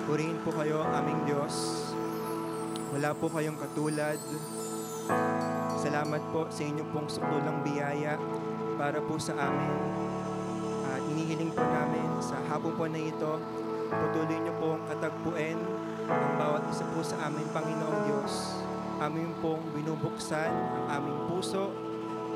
Purihin po kayo, aming Diyos. Wala po kayong katulad. Salamat po sa inyong pong sukdulang biyaya para po sa amin. At inihiling po namin sa hapon po na ito, patuloy niyo pong katagpuin ang bawat isa po sa amin, Panginoong Diyos. Amin pong binubuksan ang aming puso,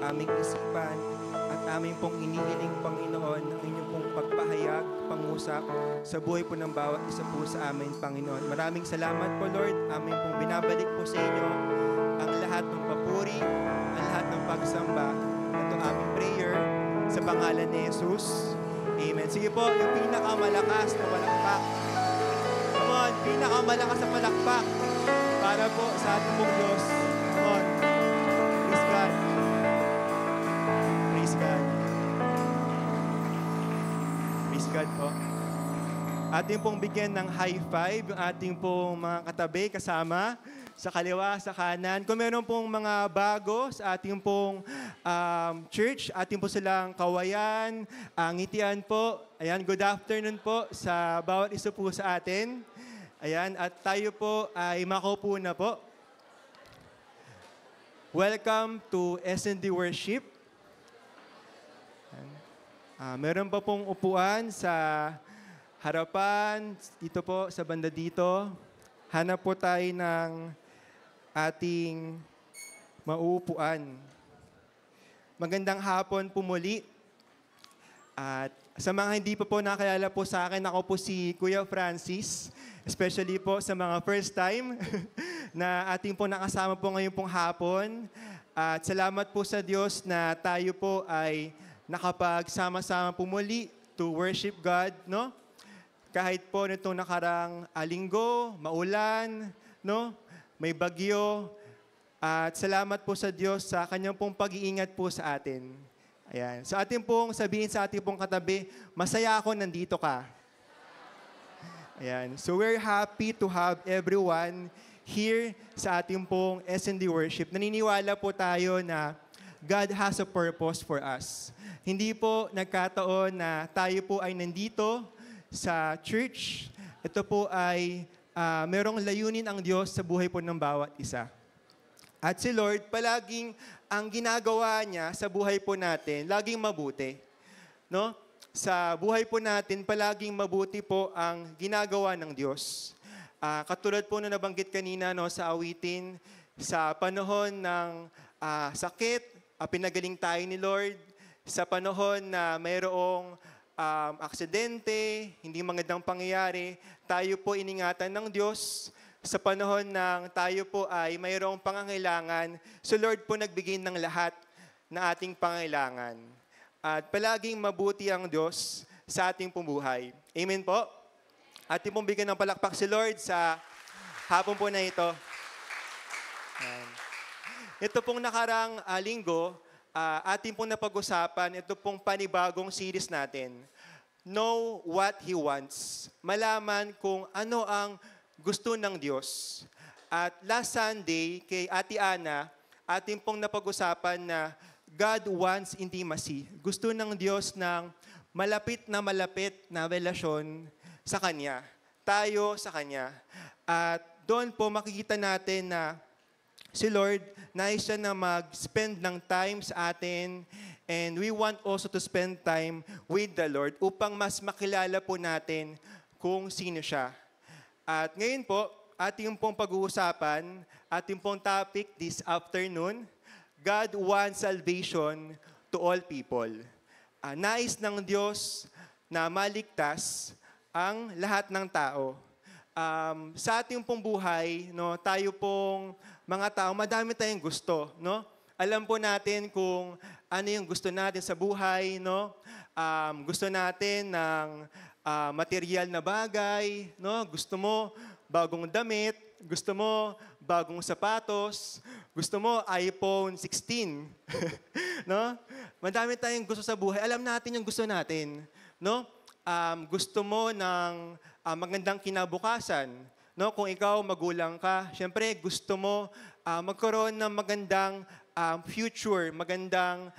aming isipan, at aming pong inihiling, Panginoon, ang inyong pong pagpahayag, pangusap sa buhay po ng bawat isa po sa amin, Panginoon. Maraming salamat po, Lord. Amin pong binabalik po sa inyo ang lahat ng papuri, ang lahat ng pagsamba. Ito aming prayer sa pangalan ni Jesus. Amen. Sige po, yung pinakamalakas na palakpak. Come on, pinakamalakas na palakpak para po sa ating pong Diyos. Come on. Praise God. Praise God. Praise God po. Ating pong bigyan ng high five yung ating pong mga katabi kasama sa kaliwa, sa kanan. Kung meron pong mga bago sa ating pong church, ating po silang kawayan, ngitian po. Ayan, good afternoon po sa bawat isa po sa atin. Ayan, at tayo po ay makaupo na po. Welcome to S&D Worship. Meron pa pong upuan sa harapan, dito po, sa banda dito. Hanap po tayo ng ating mauupuan. Magandang hapon po muli. At sa mga hindi pa po nakilala po sa akin, ako po si Kuya Francis. Especially po sa mga first time na ating po nakasama po ngayon pong hapon. At salamat po sa Diyos na tayo po ay nakapagsama-sama po muli to worship God, no? Kahit po nitong nakarang linggo, maulan, no? May bagyo. At salamat po sa Diyos sa kanyang pong pag-iingat po sa atin. Ayan. So atin pong sabihin sa ating pong katabi, masaya ako nandito ka. Ayan. So we're happy to have everyone here sa ating pong S&D Worship. Naniniwala po tayo na God has a purpose for us. Hindi po nagkataon na tayo po ay nandito sa church. Ito po ay merong layunin ang Diyos sa buhay po ng bawat isa. At si Lord, palaging ang ginagawa niya sa buhay po natin, laging mabuti. No? Sa buhay po natin, palaging mabuti po ang ginagawa ng Diyos. Katulad po na nabanggit kanina no, sa awitin, sa panahon ng sakit, pinagaling tayo ni Lord. Sa panahon na mayroong aksidente, hindi magandang pangyayari, tayo po iningatan ng Diyos. Sa panahon ng tayo po ay mayroong pangangailangan, so Lord po nagbigay ng lahat na ating pangailangan. At palaging mabuti ang Diyos sa ating pumuhay. Amen po? Ating pong bigyan ng palakpak si Lord sa hapon po na ito. Ito pong nakarang linggo, ating pong napag-usapan, ito pong panibagong series natin. Know what He wants. Malaman kung ano ang gusto ng Diyos. At last Sunday, kay Ate Ana, ating pong napag-usapan na God wants intimacy. Gusto ng Diyos ng malapit na relasyon sa Kanya. Tayo sa Kanya. At doon po makikita natin na si Lord, nais siya na mag-spend ng time sa atin, and we want also to spend time with the Lord upang mas makilala po natin kung sino siya. At ngayon po, ating pong pag-uusapan, ating pong topic this afternoon, God wants salvation to all people. Nais ng Diyos na maligtas ang lahat ng tao. Sa ating pong buhay, no, tayo pong mga tao, madami tayong gusto, no? Alam po natin kung ano yung gusto natin sa buhay, no? Gusto natin ng material na bagay, no? Gusto mo bagong damit, gusto mo bagong sapatos, gusto mo iPhone 16. No? Madami tayong gusto sa buhay. Alam natin yung gusto natin, no? Gusto mo ng magandang kinabukasan, no? Kung ikaw magulang ka, syempre gusto mo magkaroon ng magandang future, magandang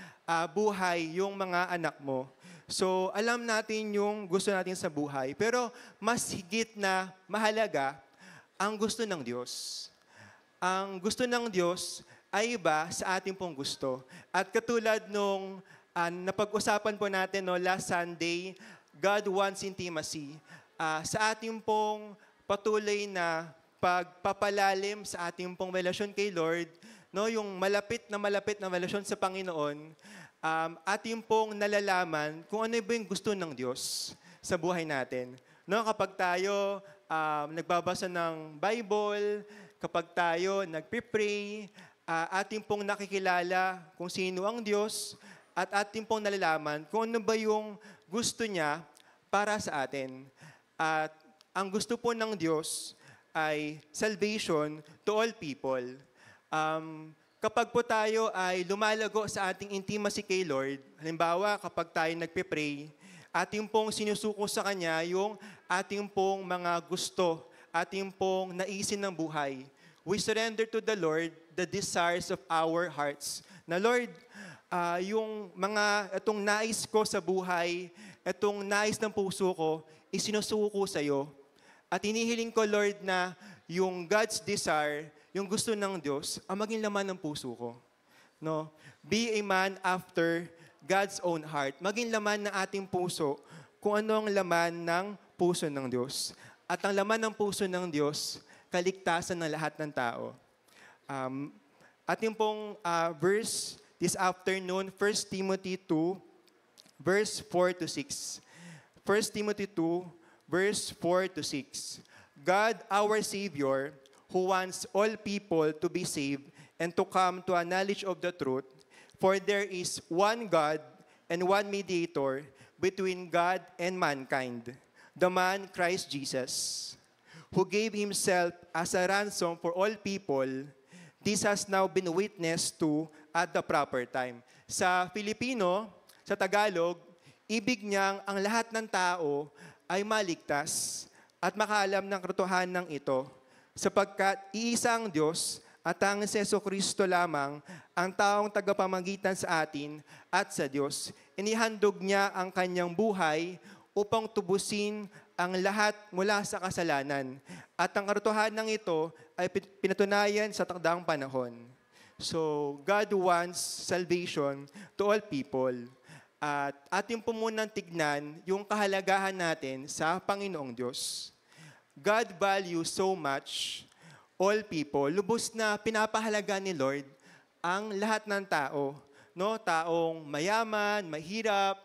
buhay yung mga anak mo. So, alam natin yung gusto natin sa buhay. Pero mas higit na mahalaga ang gusto ng Diyos. Ang gusto ng Diyos ay iba sa ating pong gusto. At katulad nung napag-usapan po natin last Sunday, God wants intimacy. Sa ating pong patuloy na pagpapalalim sa ating pong relasyon kay Lord, yung malapit na relasyon sa Panginoon, ating pong nalalaman kung ano ba yung gusto ng Diyos sa buhay natin. Kapag tayo nagbabasa ng Bible, kapag tayo nagpipray, ating pong nakikilala kung sino ang Diyos at ating pong nalalaman kung ano ba yung gusto niya para sa atin. At ang gusto po ng Diyos ay salvation to all people. Kapag po tayo ay lumalago sa ating intimacy kay Lord, halimbawa kapag tayo nagpipray, ating pong sinusuko sa Kanya yung ating pong mga gusto, ating pong naisin ng buhay. We surrender to the Lord the desires of our hearts. Na Lord, yung itong nais ko sa buhay, itong nais ng puso ko, isinusuko sa iyo. At hinihiling ko, Lord, na yung God's desire, yung gusto ng Diyos, ang maging laman ng puso ko. Be a man after God's own heart. Maging laman ng ating puso kung ano ang laman ng puso ng Diyos. At ang laman ng puso ng Diyos, kaligtasan ng lahat ng tao. Ating pong verse this afternoon, 1 Timothy 2, verse 4 to 6. 1 Timothy 2, verse 4 to 6. God, our Savior, who wants all people to be saved and to come to a knowledge of the truth, for there is one God and one mediator between God and mankind, the man Christ Jesus, who gave himself as a ransom for all people. This has now been witnessed to at the proper time. Sa Filipino, sa Tagalog, ibig niyang ang lahat ng tao ay maligtas at makaalam ng katotohanan ito, sapagkat iisa ang Diyos at ang Jesucristo lamang ang taong tagapamagitan sa atin at sa Diyos. Inihandog niya ang kanyang buhay upang tubusin ang lahat mula sa kasalanan. At ang katotohanan ito ay pinatunayan sa takdang panahon. So, God wants salvation to all people. At atin po munang tignan yung kahalagahan natin sa Panginoong Diyos. God values so much all people. Lubos na pinapahalaga ni Lord ang lahat ng tao. Taong mayaman, mahirap,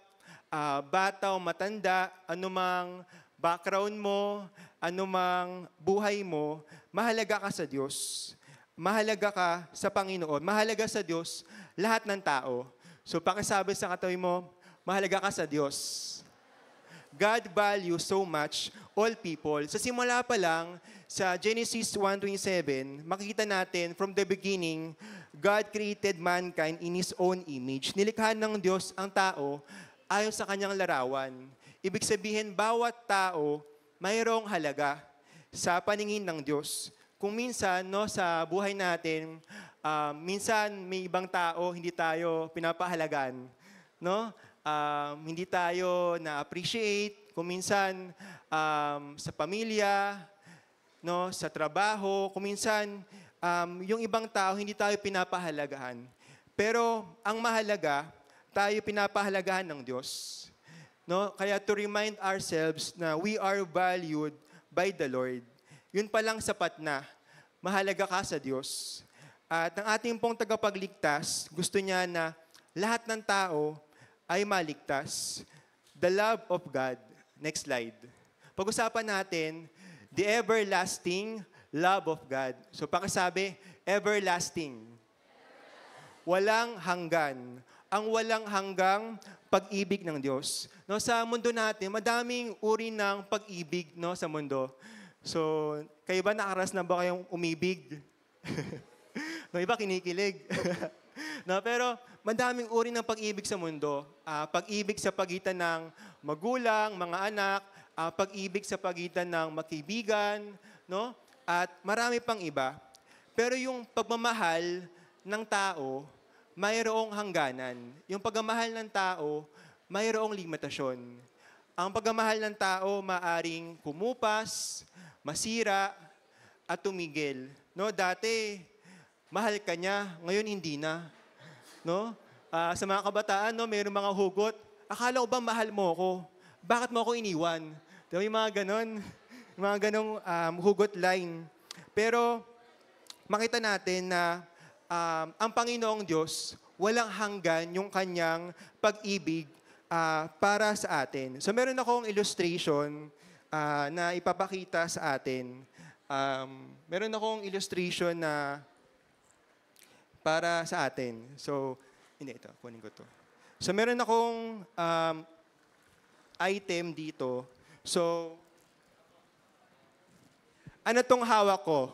bata o matanda, anumang background mo, anumang buhay mo, mahalaga ka sa Diyos. Mahalaga ka sa Panginoon. Mahalaga sa Diyos lahat ng tao. So pakisabi sa katabi mo, mahalaga ka sa Diyos. God values so much all people. Sa simula pa lang, sa Genesis 1:27, makikita natin from the beginning, God created mankind in His own image. Nilikha ng Diyos ang tao ayon sa kanyang larawan. Ibig sabihin, bawat tao mayroong halaga sa paningin ng Diyos. Kung minsan, sa buhay natin, minsan may ibang tao hindi tayo pinapahalagan. Hindi tayo na-appreciate. Kung minsan, sa pamilya, sa trabaho, kung minsan, yung ibang tao hindi tayo pinapahalagahan. Pero ang mahalaga, tayo pinapahalagahan ng Diyos. Kaya to remind ourselves na we are valued by the Lord. Yun palang sapat na. Mahalaga ka sa Diyos. At ang ating pong tagapagligtas, gusto niya na lahat ng tao ay maligtas. The love of God. Next slide. Pag-usapan natin, the everlasting love of God. So pakisabi, everlasting. Walang hanggan. Ang walang hanggang pag-ibig ng Diyos. Sa mundo natin, madaming uri ng pag-ibig sa mundo. So, kayo ba nakaras na ba kayong umibig? Iba kinikilig. Pero madaming uri ng pag-ibig sa mundo. Pag-ibig sa pagitan ng magulang, mga anak, pag-ibig sa pagitan ng magkaibigan, at marami pang iba. Pero yung pagmamahal ng tao, mayroong hangganan. Yung pagmamahal ng tao, mayroong limitasyon. Ang pagmamahal ng tao maaring kumupas, masira, at tumigil. No, dati, mahal ka niya, ngayon hindi na. No? Sa mga kabataan, no, mayroong mga hugot. Akala ko ba mahal mo ako? Bakit mo ako iniwan? Diba, yung mga ganon, yung mga ganong hugot line. Pero makita natin na ang Panginoong Diyos, walang hanggan yung kanyang pag-ibig para sa atin. So meron akong illustration na ipapakita sa atin. Meron akong illustration na para sa atin. So, hindi, ito, kunin ko to. So meron akong item dito. So, ano tong hawak ko?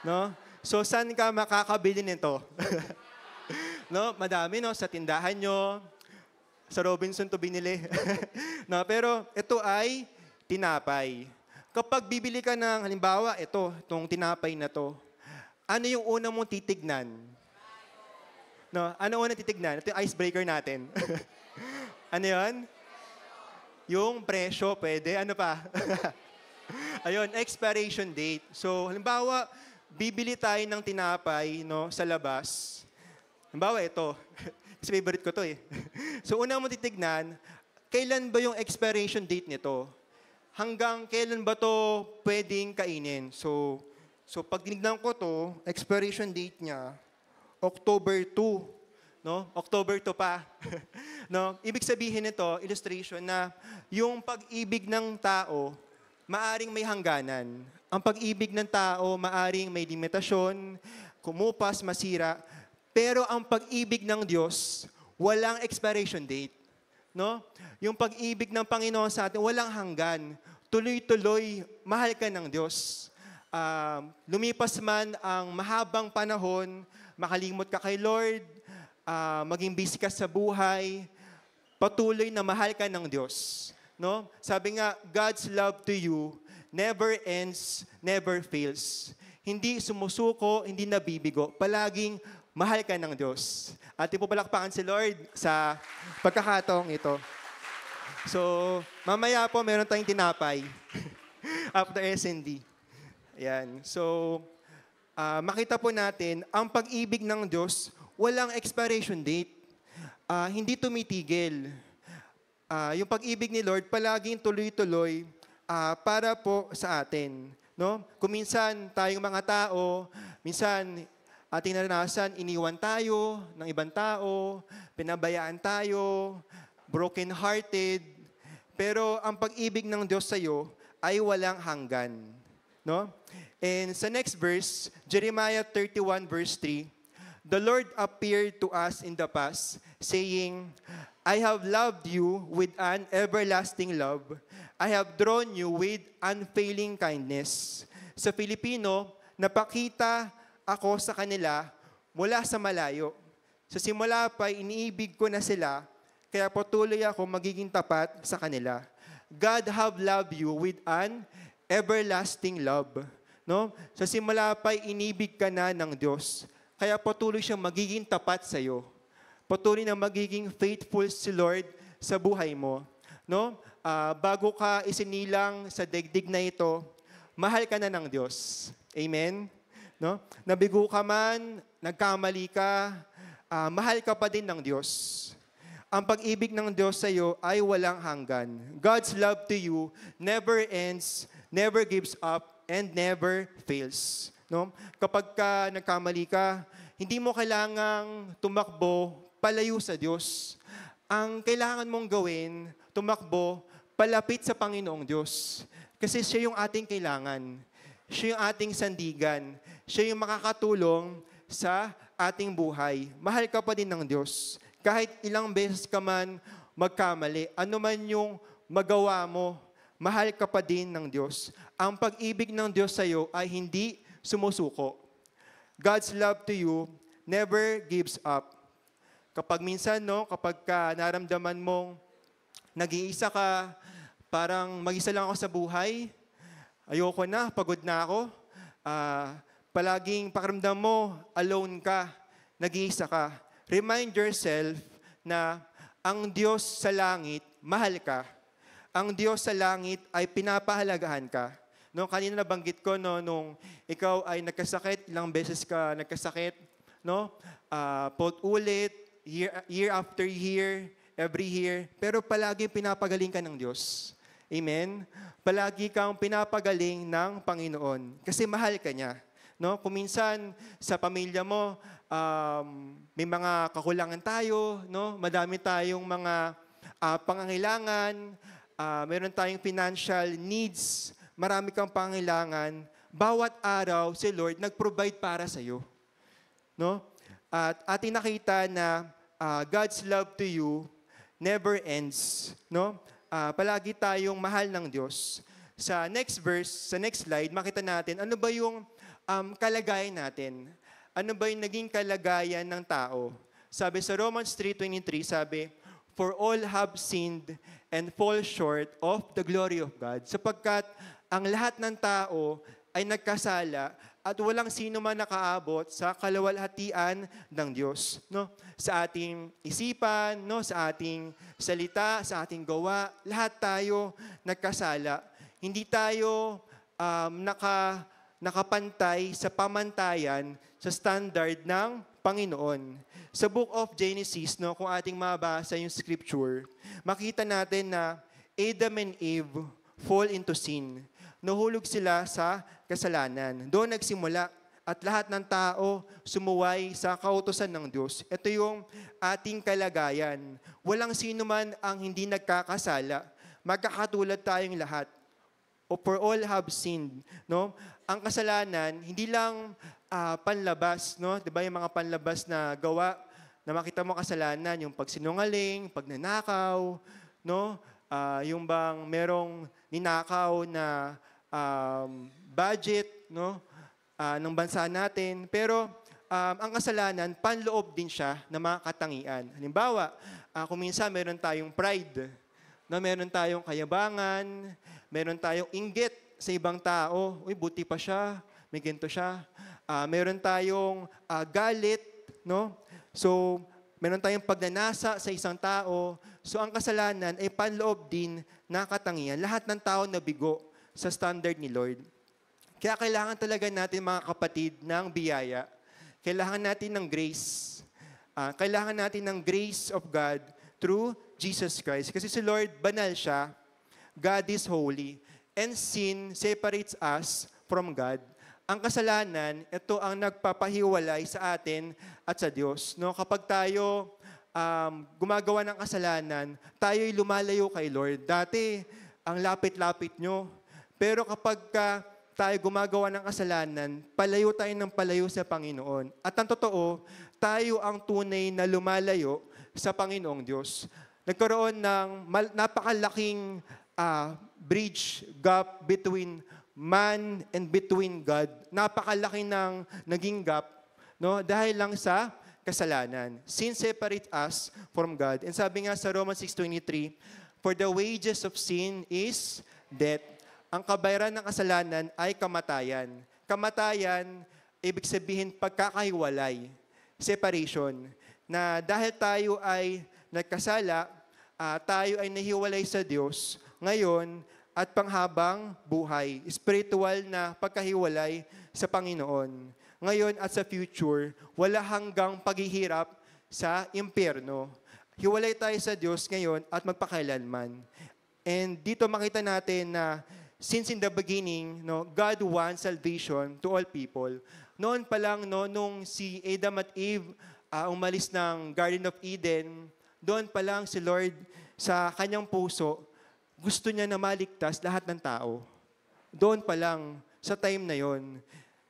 No? So, saan ka makakabili nito? No? Madami, no? Sa tindahan nyo, sa Robinson to binili. No? Pero ito ay tinapay. Kapag bibili ka ng, halimbawa, itong tinapay na to, ano yung una mong titignan? No? Ano unang titignan? Ito yung icebreaker natin. Ano yun? Yung presyo, pwede. Ano pa? Ayun, expiration date. So, halimbawa, bibili tayo ng tinapay, no, sa labas. Halimbawa, ito. Kasi favorite ko to eh. So, una mo titignan, kailan ba yung expiration date nito? Hanggang kailan ba to pwedeng kainin? So pag tinignan ko to, expiration date niya, October 2. No? October 2 pa. No? Ibig sabihin nito, illustration na yung pag-ibig ng tao, maaring may hangganan. Ang pag-ibig ng tao, maaring may limitasyon, kumupas, masira. Pero ang pag-ibig ng Diyos, walang expiration date. No? Yung pag-ibig ng Panginoon sa atin, walang hanggan. Tuloy-tuloy, mahal ka ng Diyos. Lumipas man ang mahabang panahon, makalimot ka kay Lord, maging busy ka sa buhay, patuloy na mahal ka ng Diyos. No? Sabi nga, God's love to you never ends, never fails. Hindi sumusuko, hindi nabibigo. Palaging mahal ka ng Diyos. At ipupalakpakan si Lord sa pagkakataong ito. So, mamaya po meron tayong tinapay after S&D. Ayan. So, makita po natin, ang pag-ibig ng Diyos, walang expiration date. Hindi tumitigil. Yung pag-ibig ni Lord, palaging tuloy-tuloy para po sa atin. No? Kung minsan tayong mga tao, minsan ating naranasan, iniwan tayo ng ibang tao, pinabayaan tayo, broken-hearted, pero ang pag-ibig ng Diyos sa iyo ay walang hanggan. No? And sa next verse, Jeremiah 31 verse 3, the Lord appeared to us in the past, saying, I have loved you with an everlasting love. I have drawn you with unfailing kindness. Sa Filipino, napakita ako sa kanila mula sa malayo. Sa simula pa, iniibig ko na sila, kaya patuloy ako magiging tapat sa kanila. God have loved you with an everlasting love. No? Sa simula pa, inibig ka na ng Diyos. Kaya patuloy siyang magiging tapat sa iyo. Patuloy na magiging faithful si Lord sa buhay mo. No? Bago ka isinilang sa daigdig na ito, mahal ka na ng Diyos. Amen? No? Nabigo ka man, nagkamali ka, mahal ka pa din ng Diyos. Ang pag-ibig ng Diyos sa iyo ay walang hanggan. God's love to you never ends, never gives up, and never fails. No? Kapag ka nagkamali ka, hindi mo kailangang tumakbo palayo sa Diyos. Ang kailangan mong gawin, tumakbo palapit sa Panginoong Diyos. Kasi siya yung ating kailangan. Siya yung ating sandigan. Siya yung makakatulong sa ating buhay. Mahal ka pa din ng Diyos. Kahit ilang beses ka man magkamali, ano man yung magawa mo, mahal ka pa din ng Diyos. Ang pag-ibig ng Diyos sa iyo ay hindi sumusuko. God's love to you never gives up. Kapag minsan, no, kapag ka naramdaman mong nag-iisa ka, parang mag-isa lang ako sa buhay, ayoko na, pagod na ako, palaging pakiramdam mo, alone ka, nag-iisa ka. Remind yourself na ang Diyos sa langit, mahal ka. Ang Diyos sa langit ay pinapahalagahan ka. No, kanina nabanggit ko, no, nung ikaw ay nagkasakit, ilang beses ka nagkasakit, no? Paulit-ulit, year after year, every year, pero palagi pinapagaling ka ng Diyos. Amen? Palagi kang pinapagaling ng Panginoon kasi mahal ka niya. No? Kung minsan sa pamilya mo, may mga kakulangan tayo, no? Madami tayong mga pangangailangan, meron tayong financial needs, marami kang pangangailangan, bawat araw si Lord nag-provide para sa iyo. No? At ating nakita na God's love to you never ends. No? Palagi tayong mahal ng Diyos. Sa next verse, sa next slide, makita natin ano ba yung kalagayan natin. Ano ba yung naging kalagayan ng tao? Sabi sa Romans 3:23, sabi, "For all have sinned and fall short of the glory of God." Sapagkat ang lahat ng tao ay nagkasala at walang sino man nakaabot sa kaluwalhatian ng Diyos. No? Sa ating isipan, no? Sa ating salita, sa ating gawa, lahat tayo nagkasala. Hindi tayo nakapantay sa pamantayan sa standard ng Panginoon. Sa book of Genesis, no, kung ating mabasa yung scripture, makita natin na Adam and Eve fall into sin. Nahulog sila sa kasalanan. Doon nagsimula at lahat ng tao sumuway sa kautusan ng Diyos. Ito yung ating kalagayan. Walang sino man ang hindi nagkakasala. Magkakatulad tayong lahat. For all have sinned. No? Ang kasalanan, hindi lang panlabas. No? Diba yung mga panlabas na gawa na makita mo kasalanan, yung pagsinungaling, pagnanakaw, no? Yung bang merong ninakaw na budget, no, ng bansa natin. Pero ang kasalanan, panloob din siya ng mga katangian. Halimbawa, kung minsan meron tayong pride, no, meron tayong kayabangan, meron tayong inggit sa ibang tao. Uy, buti pa siya, may ganito siya. Meron tayong galit, no? So, meron tayong pagnanasa sa isang tao. So, ang kasalanan ay panloob din na katangian. Lahat ng tao nabigo sa standard ni Lord. Kaya kailangan talaga natin, mga kapatid, ng biyaya. Kailangan natin ng grace. Kailangan natin ng grace of God through Jesus Christ. Kasi si Lord, banal siya. God is holy. And sin separates us from God. Ang kasalanan, ito ang nagpapahiwalay sa atin at sa Diyos. No? Kapag tayo gumagawa ng kasalanan, tayo'y lumalayo kay Lord. Dati, ang lapit-lapit nyo. Pero kapag tayo gumagawa ng kasalanan, palayo tayo ng palayo sa Panginoon. At ang totoo, tayo ang tunay na lumalayo sa Panginoong Diyos. Nagkaroon ng napakalaking bridge, gap between man and between God. Napakalaki ng naging gap, no? Dahil lang sa kasalanan. Sin separates us from God. And sabi nga sa Romans 6:23, "For the wages of sin is death." Ang kabayaran ng kasalanan ay kamatayan. Kamatayan, ibig sabihin pagkakahiwalay, separation. Na dahil tayo ay nagkasala, tayo ay nahiwalay sa Diyos ngayon at panghabang buhay. Spiritual na pagkahiwalay sa Panginoon. Ngayon at sa future, wala hanggang paghihirap sa impyerno. Hiwalay tayo sa Diyos ngayon at magpakailanman. And dito makita natin na since in the beginning, no, God wants salvation to all people. Noon pa lang, no, nung si Adam at Eve umalis ng Garden of Eden, doon pa lang si Lord sa kanyang puso, gusto niya na maligtas lahat ng tao. Doon pa lang, sa time na yon,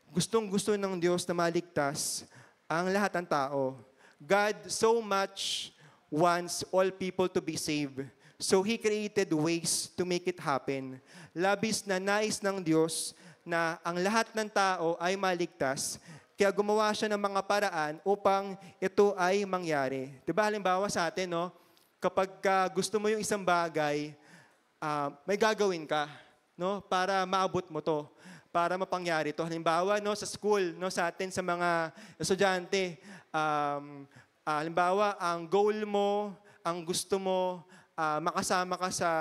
gustong-gusto ng Diyos na maligtas ang lahat ng tao. God so much wants all people to be saved. So He created ways to make it happen. Labis na nais ng Diyos na ang lahat ng tao ay maligtas. Kaya gumawa siya ng mga paraan upang ito ay mangyari. Diba halimbawa sa atin, no? Kapag gusto mo yung isang bagay, may gagawin ka, no? Para maabot mo to, para mapangyari to. Halimbawa, no, sa school, no, sa atin, sa mga estudyante, halimbawa, ang goal mo ang gusto mo, makasama ka sa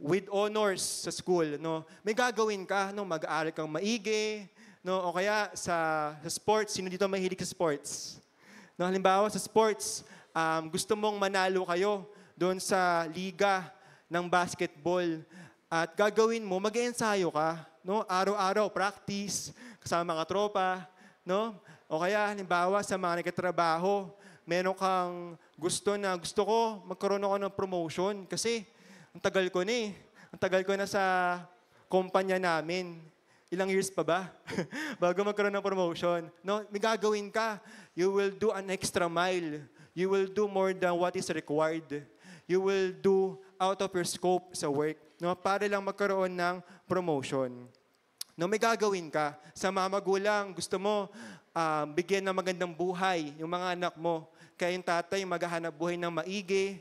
with honors sa school, no? May gagawin ka, no? Mag-aaral kang maigi, no? O kaya sa sports, sino dito mahilig sa sports? No, halimbawa sa sports, gusto mong manalo kayo doon sa liga ng basketball at gagawin mo, mag-ensayo ka, no? Araw-araw practice kasama mga tropa, no? O kaya halimbawa sa mga nagtatrabaho, meron kang gusto ko magkaroon ako ng promotion kasi ang tagal ko na eh. Ang tagal ko na sa kumpanya namin. Ilang years pa ba? Bago magkaroon ng promotion. No, may gagawin ka. You will do an extra mile. You will do more than what is required. You will do out of your scope sa work. No, para lang magkaroon ng promotion. No, may gagawin ka. Sa mga magulang, gusto mo bigyan ng magandang buhay yung mga anak mo. Kaya yung tatay maghahanap buhay ng maigi.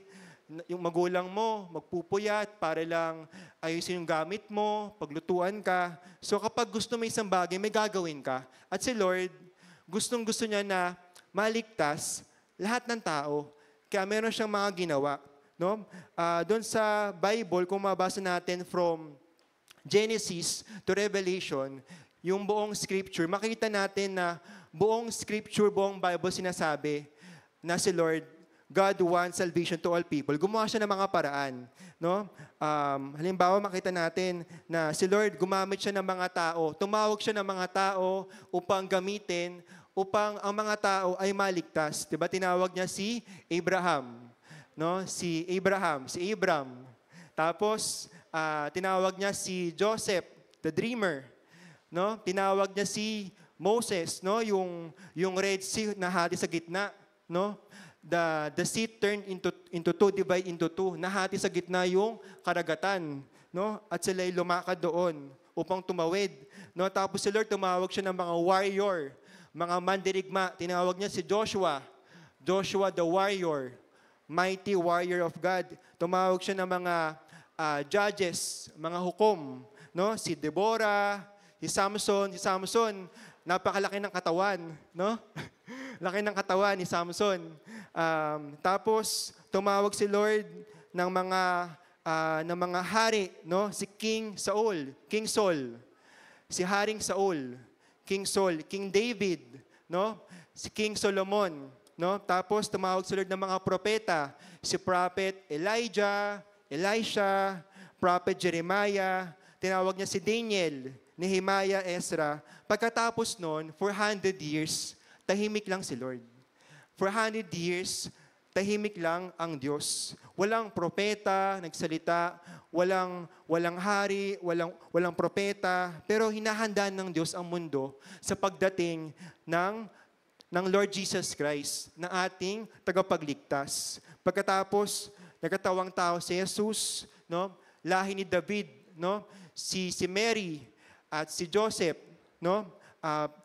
Yung magulang mo, magpupuyat para lang ayusin yung gamit mo, paglutuan ka. So kapag gusto mo isang bagay, may gagawin ka. At si Lord, gustong-gusto niya na maligtas lahat ng tao. Kaya meron siyang mga ginawa. No? Doon sa Bible, kung mabasa natin from Genesis to Revelation, yung buong scripture, makita natin na buong scripture, buong Bible sinasabi na si Lord, God wants salvation to all people. Gumawa siya ng mga paraan. No? Halimbawa, makita natin na si Lord, gumamit siya ng mga tao. Tumawag siya ng mga tao upang gamitin, upang ang mga tao ay maligtas. Diba? Tinawag niya si Abraham. No? Si Abram. Tapos, tinawag niya si Joseph, the dreamer. No? Tinawag niya si Moses, no? Yung Red Sea na hati sa gitna. No? The sea turned into two, divide into two. Nahati sa gitna yung karagatan, no? At sila ay lumakad doon upang tumawid, no? Tapos si Lord tumawag siya ng mga warrior, mga mandirigma. Tinawag niya si Joshua the warrior, mighty warrior of God. Tumawag siya ng mga judges, mga hukom, no? Si Deborah, si Samson, napakalaki ng katawan, no? Laki ng katawan ni Samson. Tapos tumawag si Lord ng mga hari, no? Si King Saul, si Haring Saul, King David, no? Si King Solomon, no? Tapos tumawag si Lord ng mga propeta, si Prophet Elijah, Elisha, Prophet Jeremiah, tinawag niya si Daniel, Nehemiah, Ezra. Pagkatapos noon, 400 years, tahimik lang si Lord. 400 years, tahimik lang ang Diyos. Walang propeta nagsalita, walang hari, walang propeta, pero hinahanda ng Diyos ang mundo sa pagdating ng Lord Jesus Christ, na ating tagapagligtas. Pagkatapos, nagkatawang tao si Jesus, no? Lahi ni David, no? Si Mary at si Joseph, no?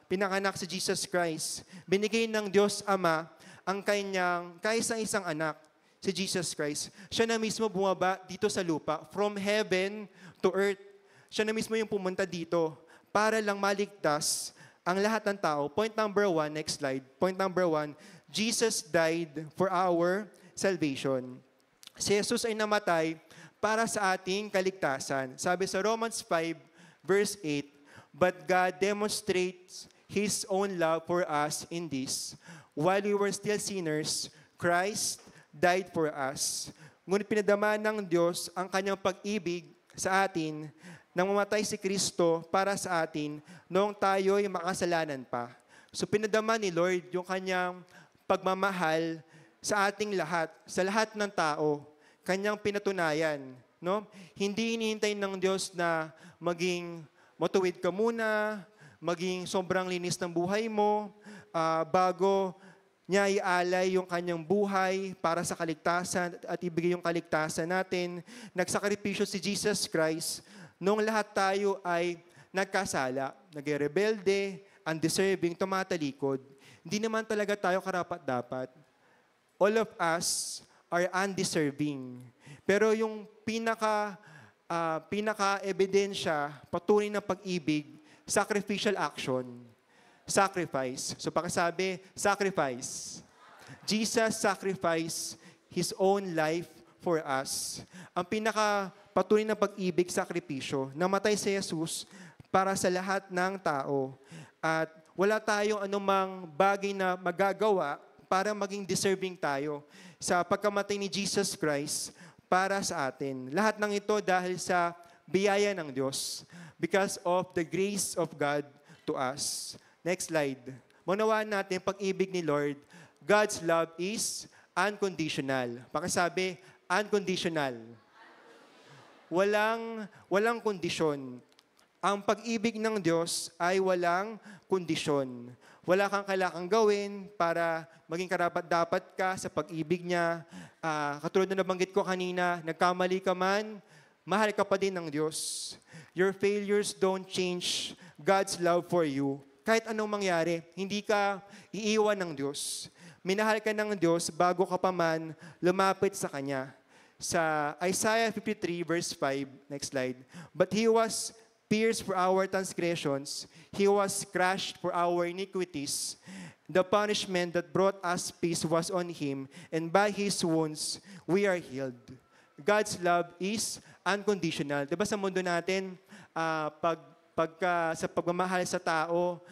Pinanganak si Jesus Christ. Binigay ng Diyos Ama ang kanyang kaisang-isang anak, si Jesus Christ. Siya na mismo bumaba dito sa lupa, from heaven to earth. Siya na mismo yung pumunta dito para lang maligtas ang lahat ng tao. Point number 1, next slide. Point number 1, Jesus died for our salvation. Si Jesus ay namatay para sa ating kaligtasan. Sabi sa Romans 5, verse 8, but God demonstrates His own love for us in this. While we were still sinners, Christ died for us. Ngunit pinadama ng Diyos ang kanyang pag-ibig sa atin nang mamatay si Kristo para sa atin noong tayo'y makasalanan pa. So pinadama ni Lord yung kanyang pagmamahal sa ating lahat, sa lahat ng tao, kanyang pinatunayan. No? Hindi hinihintay ng Diyos na maging matuwid ka muna, maging sobrang linis ng buhay mo, bago niya ialay yung kanyang buhay para sa kaligtasan at ibigay yung kaligtasan natin. Nagsakripisyo si Jesus Christ nung lahat tayo ay nagkasala, nagrebelde, undeserving, tumatalikod. Hindi naman talaga tayo karapat-dapat. All of us are undeserving. Pero yung pinaka-ebidensya, patunay ng pag-ibig, sacrificial action. Sacrifice. So pakisabi, sacrifice. Jesus sacrificed His own life for us. Ang pinaka-patunay na pag-ibig, sakripisyo, namatay si Jesus para sa lahat ng tao. At wala tayong anumang bagay na magagawa para maging deserving tayo sa pagkamatay ni Jesus Christ para sa atin. Lahat ng ito dahil sa biyaya ng Diyos, because of the grace of God to us. Next slide. Maunawaan natin pag-ibig ni Lord. God's love is unconditional. Pakisabi, unconditional. Walang kondisyon. Ang pag-ibig ng Diyos ay walang kondisyon. Wala kang kailangang gawin para maging karapat-dapat ka sa pag-ibig niya. Katulad na nabanggit ko kanina, nagkamali ka man, mahal ka pa din ng Diyos. Your failures don't change God's love for you. Kahit anong mangyari, hindi ka iiwan ng Diyos. Minahal ka ng Diyos bago ka pa man lumapit sa Kanya. Sa Isaiah 53 verse 5, next slide. But He was pierced for our transgressions, He was crushed for our iniquities. The punishment that brought us peace was on Him, and by His wounds we are healed. God's love is unconditional. Diba sa mundo natin, sa pagmamahal sa tao,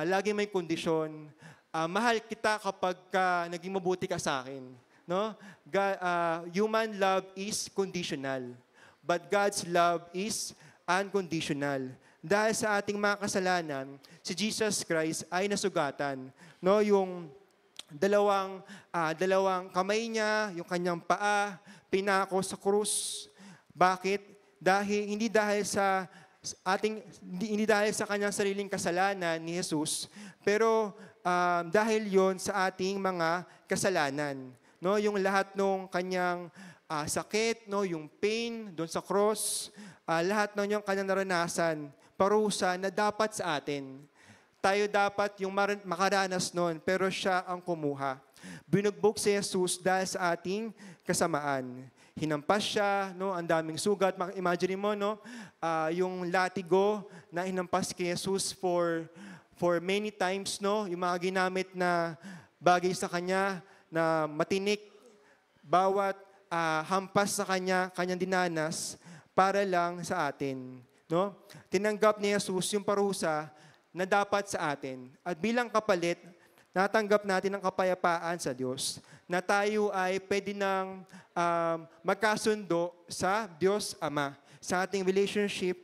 lagi may kondisyon. Mahal kita kapag naging mabuti ka sa akin. No? Human love is conditional, but God's love is unconditional. Dahil sa ating mga kasalanan, si Jesus Christ ay nasugatan. No, yung dalawang kamay niya, yung kanyang paa, pinako sa krus. Bakit? Hindi dahil sa kanyang sariling kasalanan ni Jesus, pero dahil yon sa ating mga kasalanan. No, yung lahat ng kanyang sakit, no, yung pain doon sa cross, lahat ng yung kanyang naranasan, parusa na dapat sa atin. Tayo dapat yung makaranas noon, pero siya ang kumuha. Binugbog si Jesus dahil sa ating kasamaan. Hinampas siya, no, ang daming sugat. Imagine mo, no, yung latigo na hinampas kay Jesus for many times, no, yung mga ginamit na bagay sa kanya na matinik, bawat hampas sa kanyang dinanas para lang sa atin. No? Tinanggap ni Jesus yung parusa na dapat sa atin. At bilang kapalit, natanggap natin ang kapayapaan sa Diyos na tayo ay pwede nang magkasundo sa Diyos Ama, sa ating relationship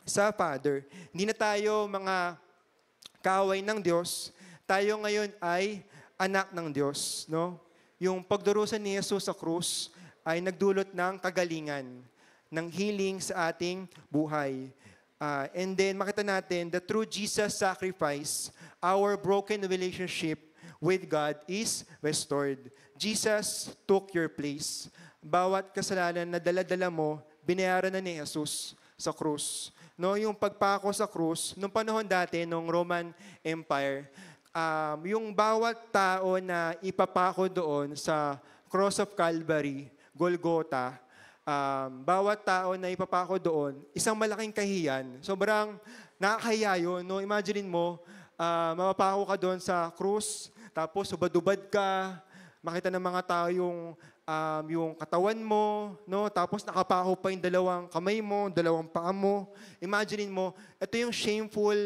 sa Father. Hindi na tayo mga kaaway ng Diyos. Tayo ngayon ay anak ng Diyos. No? Yung pagdurusa ni Jesus sa krus ay nagdulot ng kagalingan, ng healing sa ating buhay. And then makita natin that through Jesus' sacrifice, our broken relationship with God is restored. Jesus took your place. Bawat kasalanan na dala-dala mo, binayaran na ni Jesus sa krus. No, yung pagpako sa krus, nung panahon dati, nung Roman Empire, yung bawat tao na ipapako doon sa Cross of Calvary, Golgotha, bawat tao na ipapako doon, isang malaking kahiyan. Sobrang nakakahiya yun. No? Imagine mo, mapapako ka doon sa krus, tapos hubad-hubad ka, makita ng mga tao yung katawan mo, no? Tapos nakapako pa yung dalawang kamay mo, dalawang paa mo. Imagine mo, ito yung shameful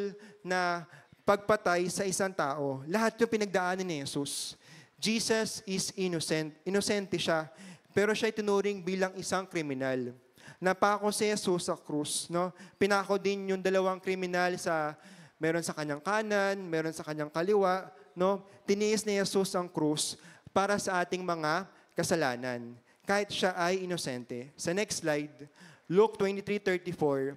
na pagpatay sa isang tao. Lahat yung pinagdaanan ni Jesus. Jesus is innocent. Inosente siya. Pero siya tinuring bilang isang kriminal. Napako si Jesus sa krus. No? Pinako din yung dalawang kriminal meron sa kanyang kanan, meron sa kanyang kaliwa. No? Tiniis ni Jesus ang krus para sa ating mga kasalanan. Kahit siya ay inosente. Sa next slide, Luke 23:34,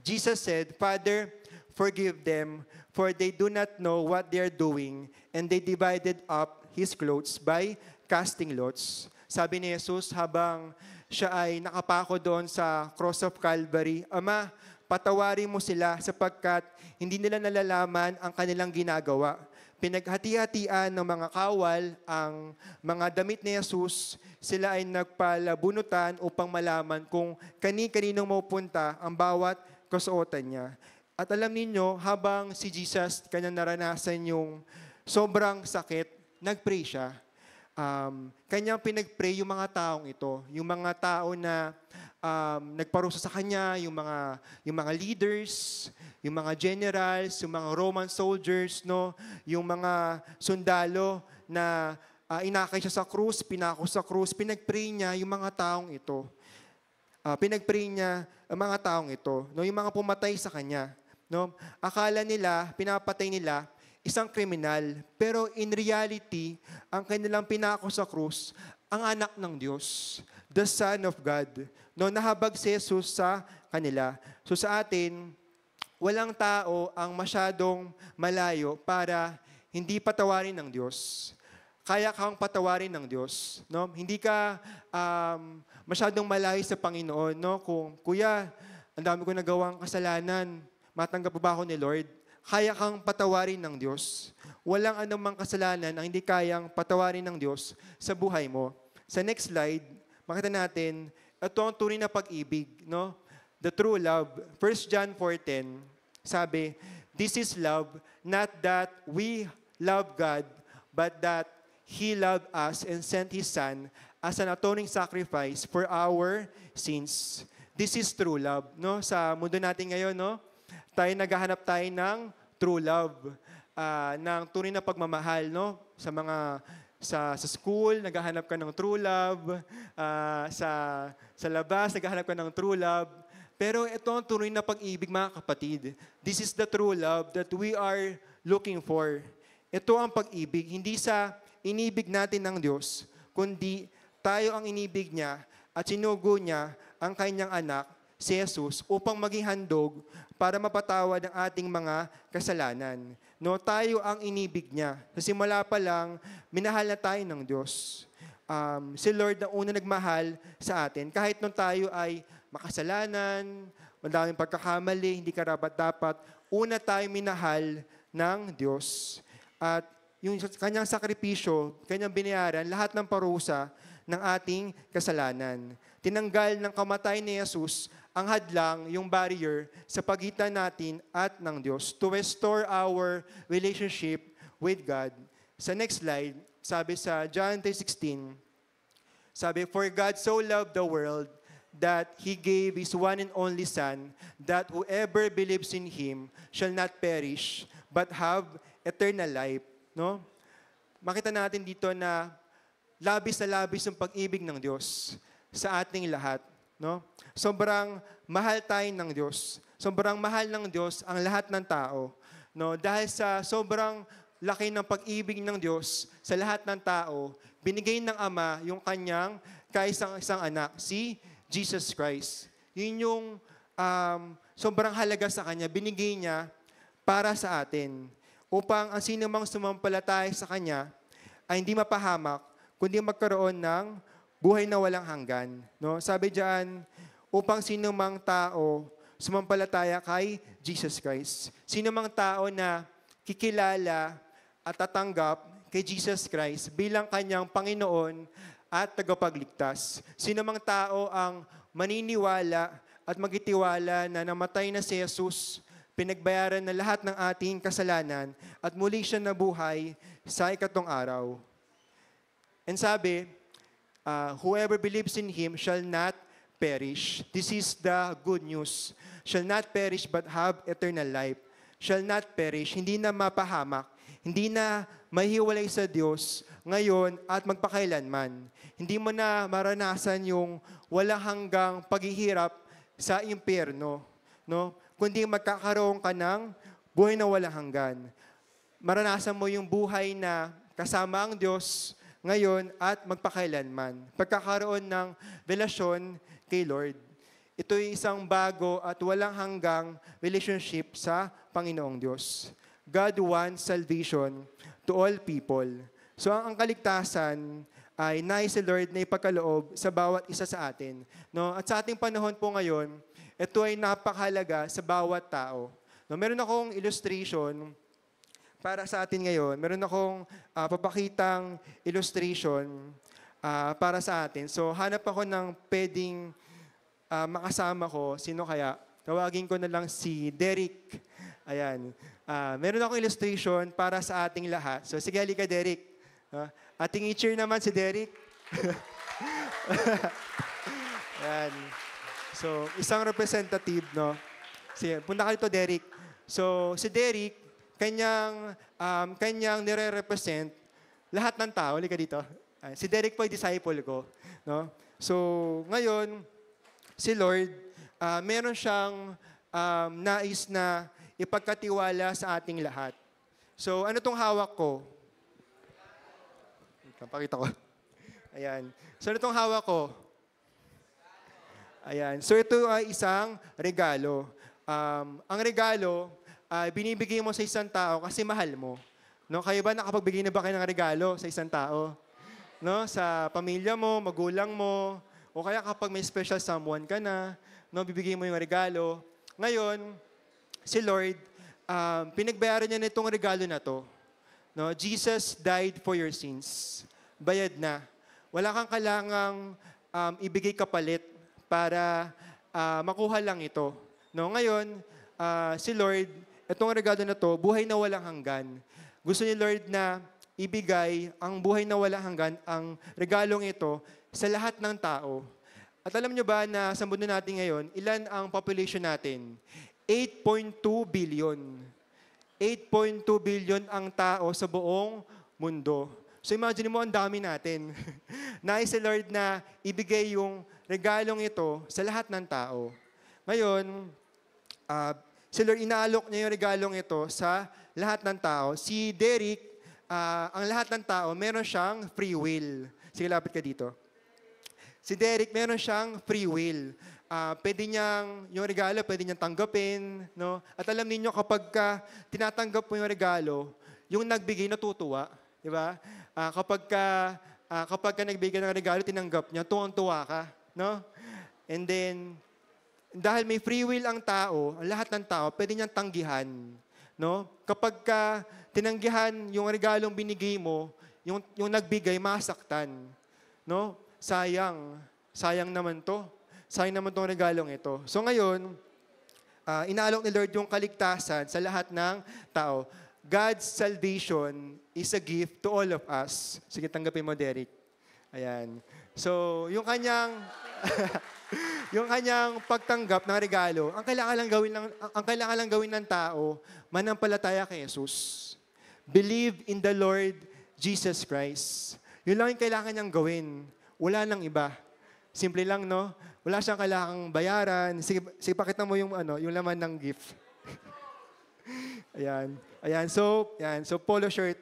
Jesus said, Father, forgive them, for they do not know what they are doing. And they divided up his clothes by casting lots. Sabi ni Jesus habang siya ay nakapako doon sa Cross of Calvary, Ama, patawarin mo sila sapagkat hindi nila nalalaman ang kanilang ginagawa. Pinaghati-hatian ng mga kawal ang mga damit ni Jesus, sila ay nagpalabunutan upang malaman kung kani-kaninong mapupunta ang bawat kasuotan niya. At alam ninyo, habang si Jesus kanyang naranasan yung sobrang sakit, nag-pray siya. kanyang pinag-pray yung mga taong ito. Yung mga tao na nagparusa sa kanya, yung mga leaders, yung mga generals, yung mga Roman soldiers, no? Yung mga sundalo na inakay siya sa krus, pinako sa krus, pinag-pray niya yung mga taong ito. Pinag-pray niya ang mga taong ito, no? Yung mga pumatay sa kanya. No? Akala nila, pinapatay nila, isang kriminal. Pero in reality, ang kanilang pinako sa krus, ang anak ng Diyos, the Son of God. No, nahabag si Jesus sa kanila. So sa atin, walang tao ang masyadong malayo para hindi patawarin ng Diyos. Kaya kang patawarin ng Diyos. No? Hindi ka masyadong malayo sa Panginoon. No? Kung, kuya, ang dami ko nagawang kasalanan, matanggap ba ako ni Lord? Kaya kang patawarin ng Diyos. Walang anumang kasalanan ang hindi kayang patawarin ng Diyos sa buhay mo. Sa next slide, makita natin, ito ang tunay na pag-ibig. No? The true love. 1 John 4:10, sabi, this is love, not that we love God, but that He loved us and sent His Son as an atoning sacrifice for our sins. This is true love. No? Sa mundo natin ngayon, no? Naghahanap tayo ng true love, ng tunay na pagmamahal, no? Sa school, naghahanap ka ng true love, sa labas, naghahanap ka ng true love. Pero ito ang tunay na pag-ibig, mga kapatid. This is the true love that we are looking for. Ito ang pag-ibig, hindi sa inibig natin ng Diyos, kundi tayo ang inibig niya at sinugo niya ang kanyang anak, si Jesus, upang maging handog para mapatawad ang ating mga kasalanan. No, tayo ang inibig niya. Sa simula pa lang, minahal na tayo ng Diyos. Si Lord ang una nagmahal sa atin. Kahit nung tayo ay makasalanan, madaming pagkakamali, hindi karapat-dapat, una tayo minahal ng Diyos. At yung kanyang sakripisyo, kanyang binayaran, lahat ng parusa ng ating kasalanan. Tinanggal ng kamatay ni Jesus ang hadlang, yung barrier sa pagitan natin at ng Diyos to restore our relationship with God. Sa next slide, sabi sa John 3:16, sabi, for God so loved the world that He gave His one and only Son, that whoever believes in Him shall not perish, but have eternal life. No? Makita natin dito na labis na labis ang pag-ibig ng Diyos sa ating lahat. No? Sobrang mahal tayo ng Diyos. Sobrang mahal ng Diyos ang lahat ng tao. No? Dahil sa sobrang laki ng pag-ibig ng Diyos sa lahat ng tao, binigay ng Ama yung kanyang kaisang-isang anak, si Jesus Christ. Yun yung sobrang halaga sa Kanya, binigay niya para sa atin. Upang ang sino mang sumampalataya sa Kanya ay hindi mapahamak, kundi magkaroon ng buhay na walang hanggan. No? Sabi diyan, upang sino mang tao sumampalataya kay Jesus Christ. Sino mang tao na kikilala at tatanggap kay Jesus Christ bilang kanyang Panginoon at tagapagligtas. Sino mang tao ang maniniwala at magtitiwala na namatay na si Jesus, pinagbayaran na lahat ng ating kasalanan at muli siya nabuhay sa ikatong araw. And sabi, whoever believes in Him shall not perish. This is the good news. Shall not perish but have eternal life. Shall not perish, hindi na mapahamak, hindi na mahiwalay sa Diyos ngayon at magpakailanman. Hindi mo na maranasan yung walang hanggang paghihirap sa impyerno, no? Kundi magkakaroon ka ng buhay na walang hanggan. Maranasan mo yung buhay na kasama ang Diyos ngayon at magpakailanman. Pagkakaroon ng relasyon kay Lord. Ito'y isang bago at walang hanggang relationship sa Panginoong Diyos. God wants salvation to all people. So ang kaligtasan ay nais si Lord na ipagkaloob sa bawat isa sa atin. No? At sa ating panahon po ngayon, ito ay napakahalaga sa bawat tao. No, meron akong illustration para sa atin ngayon. Meron akong papakitang illustration para sa atin. So, hanap ako ng pwedeng makasama ko. Sino kaya? Tawagin ko na lang si Derek. Ayan. Meron akong illustration para sa ating lahat. So, sige, halika, Derek. Ating i-cheer naman si Derek. Ayan. So, isang representative, no? Sige, punta ka dito, Derek. So, si Derek, kanyang nire-represent lahat ng tao. Halika dito. Si Derek po ay disciple ko. No? So, ngayon, si Lord, meron siyang nais na ipagkatiwala sa ating lahat. So, ano tong hawak ko? Pakita ko. Ayan. So, ano tong hawak ko? Ayan. So, ito ay isang regalo. Ang regalo, binibigay mo sa isang tao kasi mahal mo. No? Kayo ba nakapagbigay na ba kayo ng regalo sa isang tao? No? Sa pamilya mo, magulang mo, o kaya kapag may special someone ka na, no, bibigay mo yung regalo. Ngayon, si Lord, pinagbayaran niya na itong regalo na to. No? Jesus died for your sins. Bayad na. Wala kang kailangang ibigay kapalit para makuha lang ito. No? Ngayon, si Lord, itong regalo na to, buhay na walang hanggan. Gusto ni Lord na ibigay ang buhay na walang hanggan, ang regalong ito, sa lahat ng tao. At alam nyo ba na sa mundo natin ngayon, ilan ang population natin? 8.2 billion. 8.2 billion ang tao sa buong mundo. So imagine mo, ang dami natin. Nais si Lord na ibigay yung regalong ito sa lahat ng tao. Ngayon, si Lord, inaalok niya yung regalong ito sa lahat ng tao. Si Derek, ang lahat ng tao, meron siyang free will. Sige, lapit ka dito. Si Derek, meron siyang free will. Pwede niyang, yung regalo, pwede niyang tanggapin. No? At alam niyo kapag tinatanggap mo yung regalo, yung nagbigay natutuwa. Di ba? Kapag ka nagbigay ng regalo, tinanggap niya, tuwang-tuwa ka. No? And then, dahil may free will ang tao, ang lahat ng tao, pwede niyang tanggihan. No? Kapag tinanggihan yung regalong binigay mo, yung nagbigay, masaktan. No? Sayang naman to. Sayang naman tong regalong ito. So ngayon, inaalok ni Lord yung kaligtasan sa lahat ng tao. God's salvation is a gift to all of us. Sige, tanggapin mo, Derek. Ayan. So, yung kanyang yung kanyang pagtanggap ng regalo, ang kailangan lang gawin ng tao, manampalataya kay Jesus. Believe in the Lord Jesus Christ. Yun lang yung kailangan niyang gawin. Wala nang iba. Simple lang, no? Wala siyang kailangang bayaran. Sige, pakita mo yung laman ng gift. Ayan. So polo shirt.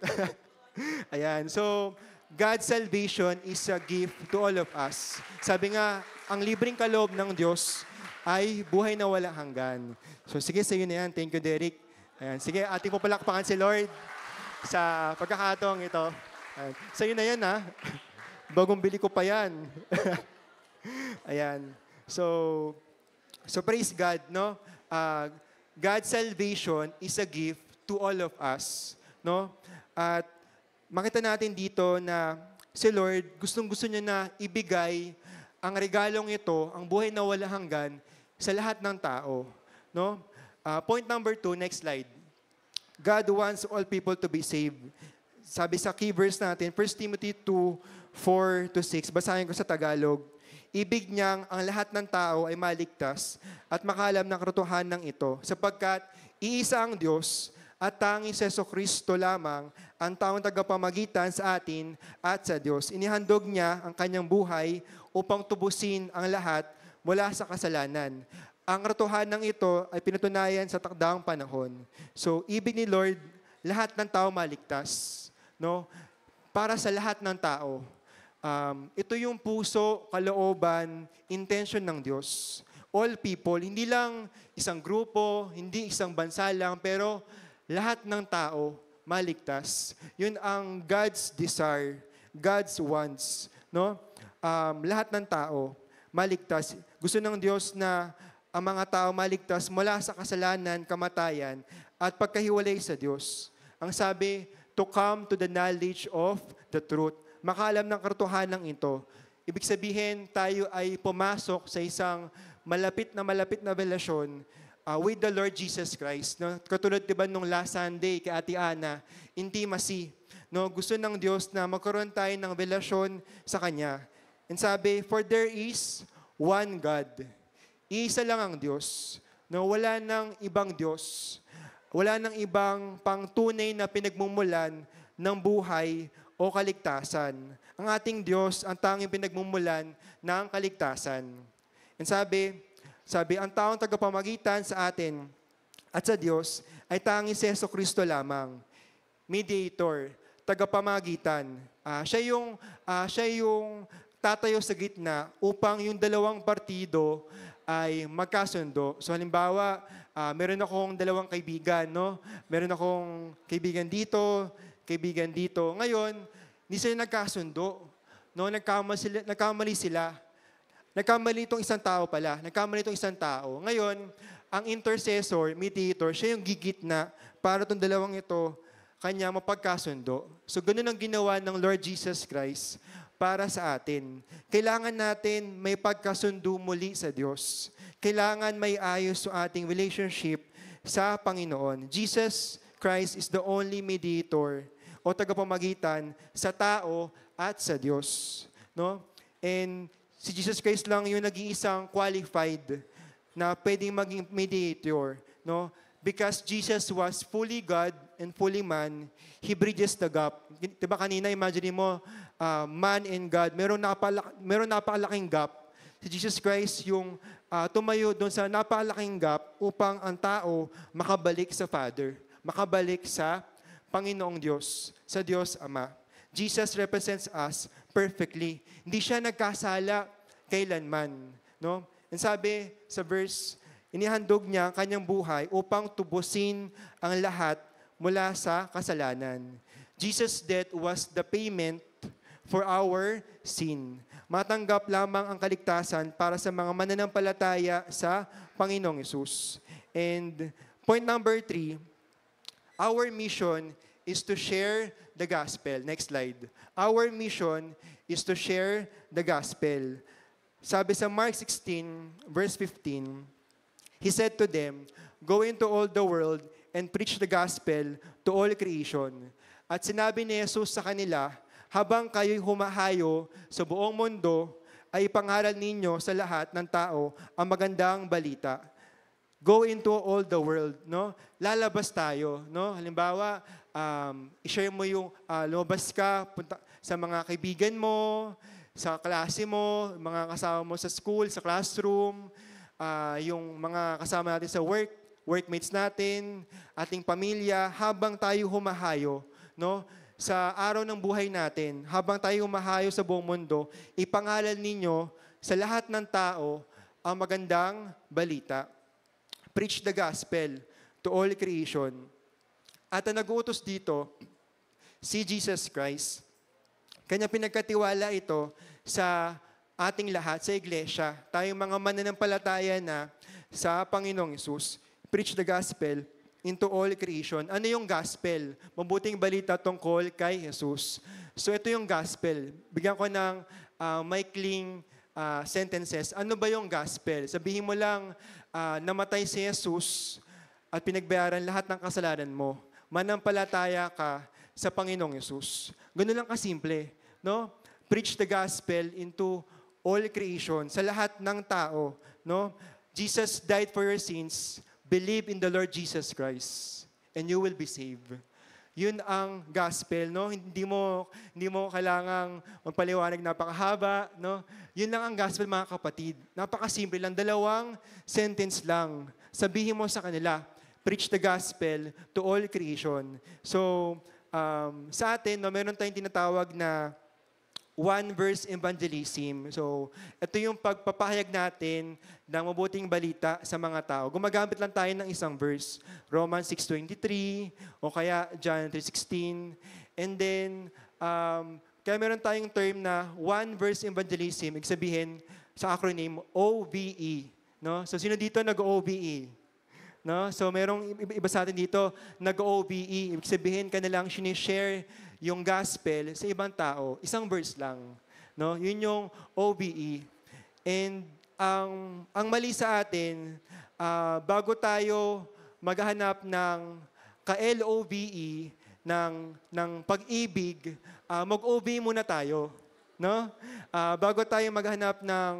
Ayan. So, God's salvation is a gift to all of us. Sabi nga, ang libreng kaloob ng Diyos ay buhay na walang hanggan. So, sige, sa iyo na yan. Thank you, Derek. Ayan. Sige, ating po palakpakan si Lord sa pagkakataong ito. Ayan. Sa iyo na yan, ha? Bagong bili ko pa yan. Ayan. So praise God, no? God's salvation is a gift to all of us, no? At makita natin dito na si Lord, gustong-gusto niya na ibigay ang regalong ito, ang buhay na walang hanggan, sa lahat ng tao, no? Point number 2, next slide. God wants all people to be saved. Sabi sa key verse natin, 1 Timothy 2:4-6, basahin ko sa Tagalog. Ibig niyang ang lahat ng tao ay maligtas at makalam ng katotohanan ng ito, sapagkat iisa ang Diyos at tanging si Jesucristo lamang ang taong tagapamagitan sa atin at sa Diyos. Inihandog niya ang kanyang buhay upang tubusin ang lahat mula sa kasalanan. Ang katotohanan ng ito ay pinatunayan sa takdaang panahon. So, ibig ni Lord, lahat ng tao maligtas. No? Para sa lahat ng tao. Ito yung puso, kalooban, intention ng Diyos. All people, hindi lang isang grupo, hindi isang bansa lang, pero lahat ng tao maligtas. Yun ang God's desire, God's wants. No? Lahat ng tao maligtas. Gusto ng Diyos na ang mga tao maligtas mula sa kasalanan, kamatayan, at pagkahiwalay sa Diyos. Ang sabi, to come to the knowledge of the truth. Makalam ng katotohanan ito. Ibig sabihin, tayo ay pumasok sa isang malapit na relasyon with the Lord Jesus Christ. No? Katulad diba nung last Sunday kay Ate Ana, intimacy. No, gusto ng Diyos na magkaroon tayo ng relasyon sa Kanya. And sabi, for there is one God. Iisa lang ang Diyos. No, wala nang ibang Diyos. Wala nang ibang pangtunay na pinagmumulan ng buhay o kaligtasan. Ang ating Diyos, ang tanging pinagmumulan ng kaligtasan. And sabi, ang taong tagapamagitan sa atin at sa Diyos ay tanging si Jesucristo lamang. Mediator, tagapamagitan. Siya yung tatayo sa gitna upang yung dalawang partido ay magkasundo. So halimbawa, meron akong dalawang kaibigan, no? Meron akong kaibigan dito. Ngayon, hindi sila nagkasundo. No? Nagkamali sila. Nagkamali itong isang tao pala. Ngayon, ang intercessor, mediator, siya yung gigitna para itong dalawang ito kanya mapagkasundo. So, ganun ang ginawa ng Lord Jesus Christ para sa atin. Kailangan natin may pagkasundo muli sa Diyos. Kailangan may ayos sa ating relationship sa Panginoon. Jesus Christ is the only mediator o tagapamagitan sa tao at sa Diyos. No? And si Jesus Christ lang yung nag-iisang qualified na pwedeng maging mediator. No? Because Jesus was fully God and fully man, He bridges the gap. Diba kanina, imagine mo, man and God, meron napakalaking gap. Si Jesus Christ yung tumayo doon sa napakalaking gap upang ang tao makabalik sa Father, makabalik sa Panginoong Diyos, sa Diyos Ama. Jesus represents us perfectly. Hindi siya nagkasala kailanman. No? And sabi sa verse, inihandog niya ang kanyang buhay upang tubusin ang lahat mula sa kasalanan. Jesus' death was the payment for our sin. Matanggap lamang ang kaligtasan para sa mga mananampalataya sa Panginoong Hesus. And point number 3, our mission is to share the gospel. Next slide. Our mission is to share the gospel. Sabi sa Mark 16, verse 15, He said to them, "Go into all the world and preach the gospel to all creation." At sinabi ni Jesus sa kanila, habang kayo'y humahayo sa buong mundo, ay ipangaral ninyo sa lahat ng tao ang magandang balita. Go into all the world, no? Lalabas tayo, no? Halimbawa, i-share mo yung lumabas ka, punta sa mga kaibigan mo, sa klase mo, mga kasama mo sa school, sa classroom, yung mga kasama natin sa workmates natin, ating pamilya, habang tayo humahayo, no? Sa araw ng buhay natin, habang tayo humahayo sa buong mundo, ipangalan ninyo sa lahat ng tao ang magandang balita. Preach the gospel to all creation. At ang nag-uutos dito, si Jesus Christ. Kanya pinagkatiwala ito sa ating lahat, sa iglesia. Tayong mga mananampalataya na sa Panginoong Hesus. Preach the gospel into all creation. Ano yung gospel? Mabuting balita tungkol kay Jesus. So ito yung gospel. Bigyan ko ng maikling sentences. Ano ba yung gospel? Sabihin mo lang, namatay si Jesus at pinagbayaran lahat ng kasalanan mo. Manampalataya ka sa Panginoong Hesus. Ganun lang kasimple. No? Preach the gospel into all creation, sa lahat ng tao. No? Jesus died for your sins. Believe in the Lord Jesus Christ and you will be saved. Yun ang gospel, no? Hindi mo kailangang magpaliwanag napakahaba, no? Yun lang ang gospel, mga kapatid. Napakasimple lang, 2 sentence lang. Sabihin mo sa kanila, preach the gospel to all creation. So, sa atin, no, meron tayong tinatawag na one verse evangelism. So, ito yung pagpapahayag natin ng mabuting balita sa mga tao. Gumagamit lang tayo ng isang verse. Romans 6:23 o kaya John 3:16. And then, kaya meron tayong term na one verse evangelism. Ibig sabihin, sa acronym, OVE. No? So, sino dito nag-OVE? No? So, merong iba sa atin dito nag-OVE. Ibig sabihin, kanilang sinishare yung gospel sa ibang tao, isang verse lang. No? Yun yung OBE. And ang mali sa atin, bago tayo maghanap ng ka-LOVE ng pag-ibig, mag-OB muna tayo. No? Bago tayo maghanap ng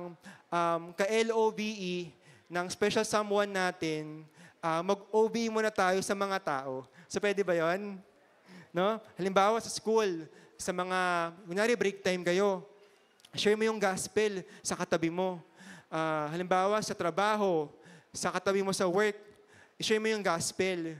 ka-LOVE, ng special someone natin, mag-OB muna tayo sa mga tao. So, pwede ba yon? No? Halimbawa sa school, sa mga, kunyari break time kayo, share mo yung gospel sa katabi mo. Halimbawa sa trabaho, sa katabi mo sa work, i-share mo yung gospel.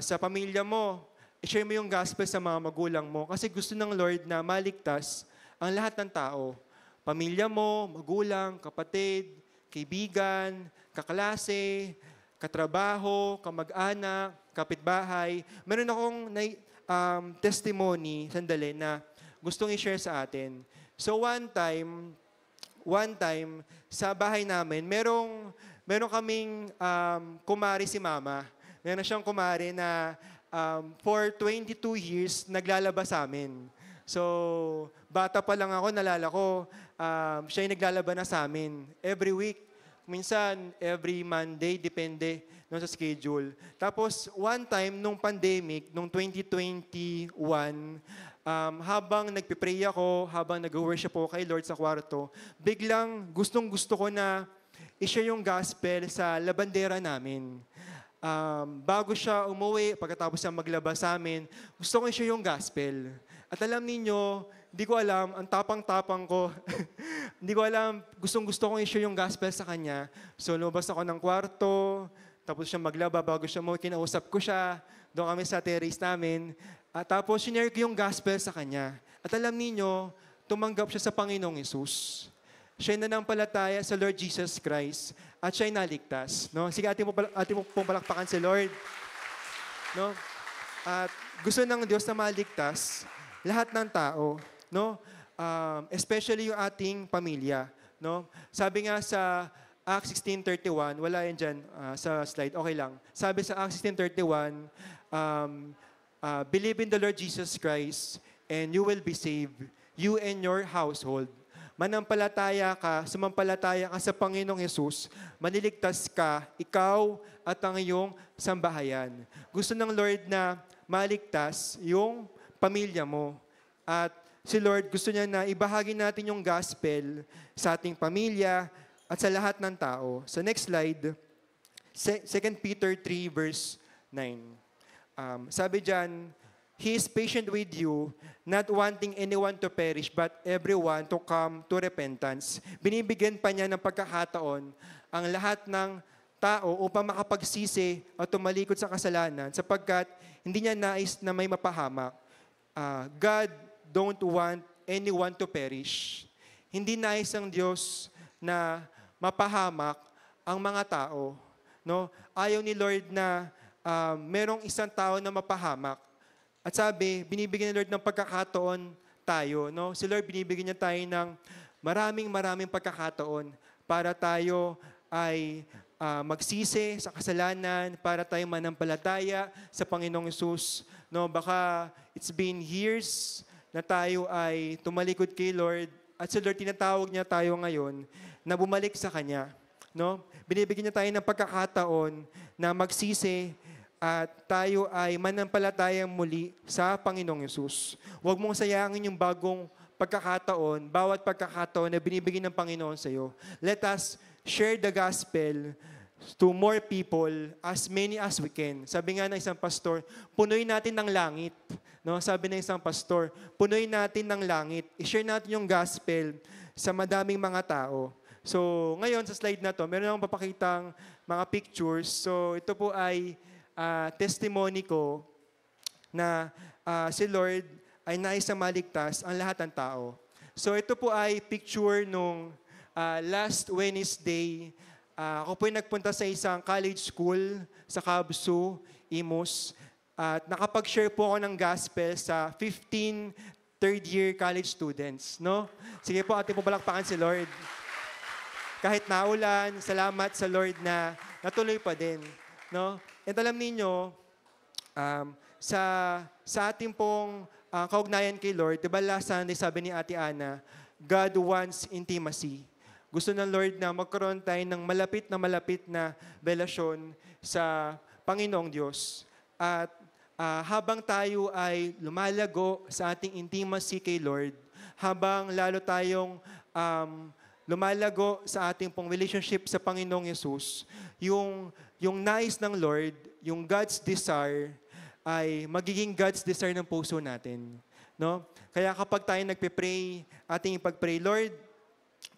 Sa pamilya mo, i-share mo yung gospel sa mga magulang mo. Kasi gusto ng Lord na maligtas ang lahat ng tao. Pamilya mo, magulang, kapatid, kaibigan, kaklase, katrabaho, kamag-anak, kapitbahay. Meron akong testimony, sandali, na gustong i-share sa atin. So one time, sa bahay namin, meron kaming kumari si Mama. Meron siyang kumari na for 22 years naglalaba sa amin. So, bata pa lang ako, nalala ko, siya yung naglalaba na sa amin. Every week, minsan, every Monday, depende sa schedule. Tapos, one time, nung pandemic, nung 2021, habang nagpipray ako, habang nag-worship ako kay Lord sa kwarto, biglang gustong-gusto ko na i-share yung gospel sa labandera namin. Bago siya umuwi, pagkatapos siya maglaba sa amin, gusto ko i-share yung gospel. At alam ninyo, hindi ko alam, ang tapang-tapang ko, hindi ko alam, gustong-gusto kong i-share yung gospel sa kanya. So, lumabas ako ng kwarto, tapos siya maglaba, bago siya umuwi, kinausap ko siya, doon kami sa terrace namin. Tapos, sinare ko yung gospel sa kanya. At alam ninyo, tumanggap siya sa Panginoong Hesus. Siya na nanampalataya sa Lord Jesus Christ at siya'y naligtas. No? Sige, atin mo pong palakpakan si Lord. No? At gusto ng Diyos na maligtas lahat ng tao, no? Especially yung ating pamilya. No? Sabi nga sa Acts 16:31, wala yan dyan sa slide, okay lang. Sabi sa Acts 16:31, believe in the Lord Jesus Christ and you will be saved, you and your household. Sumampalataya ka sa Panginoong Hesus, maniligtas ka, ikaw at ang iyong sambahayan. Gusto ng Lord na maligtas yung pamilya mo. At si Lord gusto niya na ibahagi natin yung gospel sa ating pamilya at sa lahat ng tao. Sa next slide, 2 Peter 3 verse 9. Sabi dyan, He is patient with you, not wanting anyone to perish, but everyone to come to repentance. Binibigyan pa niya ng pagkakataon ang lahat ng tao upang makapagsisi at tumalikod sa kasalanan sapagkat hindi niya nais na may mapahamak. God don't want anyone to perish. Hindi nais ng Diyos na mapahamak ang mga tao. No? Ayaw ni Lord na merong isang tao na mapahamak. At sabi, binibigyan ni Lord ng pagkakataon tayo. No? Si Lord binibigyan niya tayo ng maraming pagkakataon para tayo ay magsisi sa kasalanan, para tayo manampalataya sa Panginoong Hesus. No, baka it's been years na tayo ay tumalikod kay Lord at si Lord tinatawag niya tayo ngayon na bumalik sa Kanya. No? Binibigyan niya tayo ng pagkakataon na magsisi at tayo ay manampalatayang muli sa Panginoong Hesus. Huwag mong sayangin yung bagong pagkakataon, bawat pagkakataon na binibigyan ng Panginoon sa iyo. Let us share the gospel to more people, as many as we can. Sabi nga ng isang pastor, punuin natin ng langit. No? Sabi ng isang pastor, punuin natin ng langit. I-share natin yung gospel sa madaming mga tao. So, ngayon sa slide na to, meron akong papakitang mga pictures. So, ito po ay testimony ko na si Lord ay nais na maligtas ang lahat ng tao. So, ito po ay picture nung last Wednesday. Ako po ay nagpunta sa isang college school sa Kabsu, Imus. At nakapag-share po ako ng gospel sa 15 third-year college students. No? Sige po, ating po palakpakan si Lord. Kahit naulan, salamat sa Lord na natuloy pa din. No? At alam ninyo, sa ating pong kaugnayan kay Lord, diba last Sunday sabi ni Ate Ana, God wants intimacy. Gusto ng Lord na magkaroon tayo ng malapit na relasyon sa Panginoong Diyos. At habang tayo ay lumalago sa ating intimacy kay Lord, habang lalo tayong lumalago sa ating pong relationship sa Panginoong Yesus, yung nais ng Lord, yung God's desire, ay magiging God's desire ng puso natin. No? Kaya kapag tayo nagpe-pray, ating ipag-pray, Lord,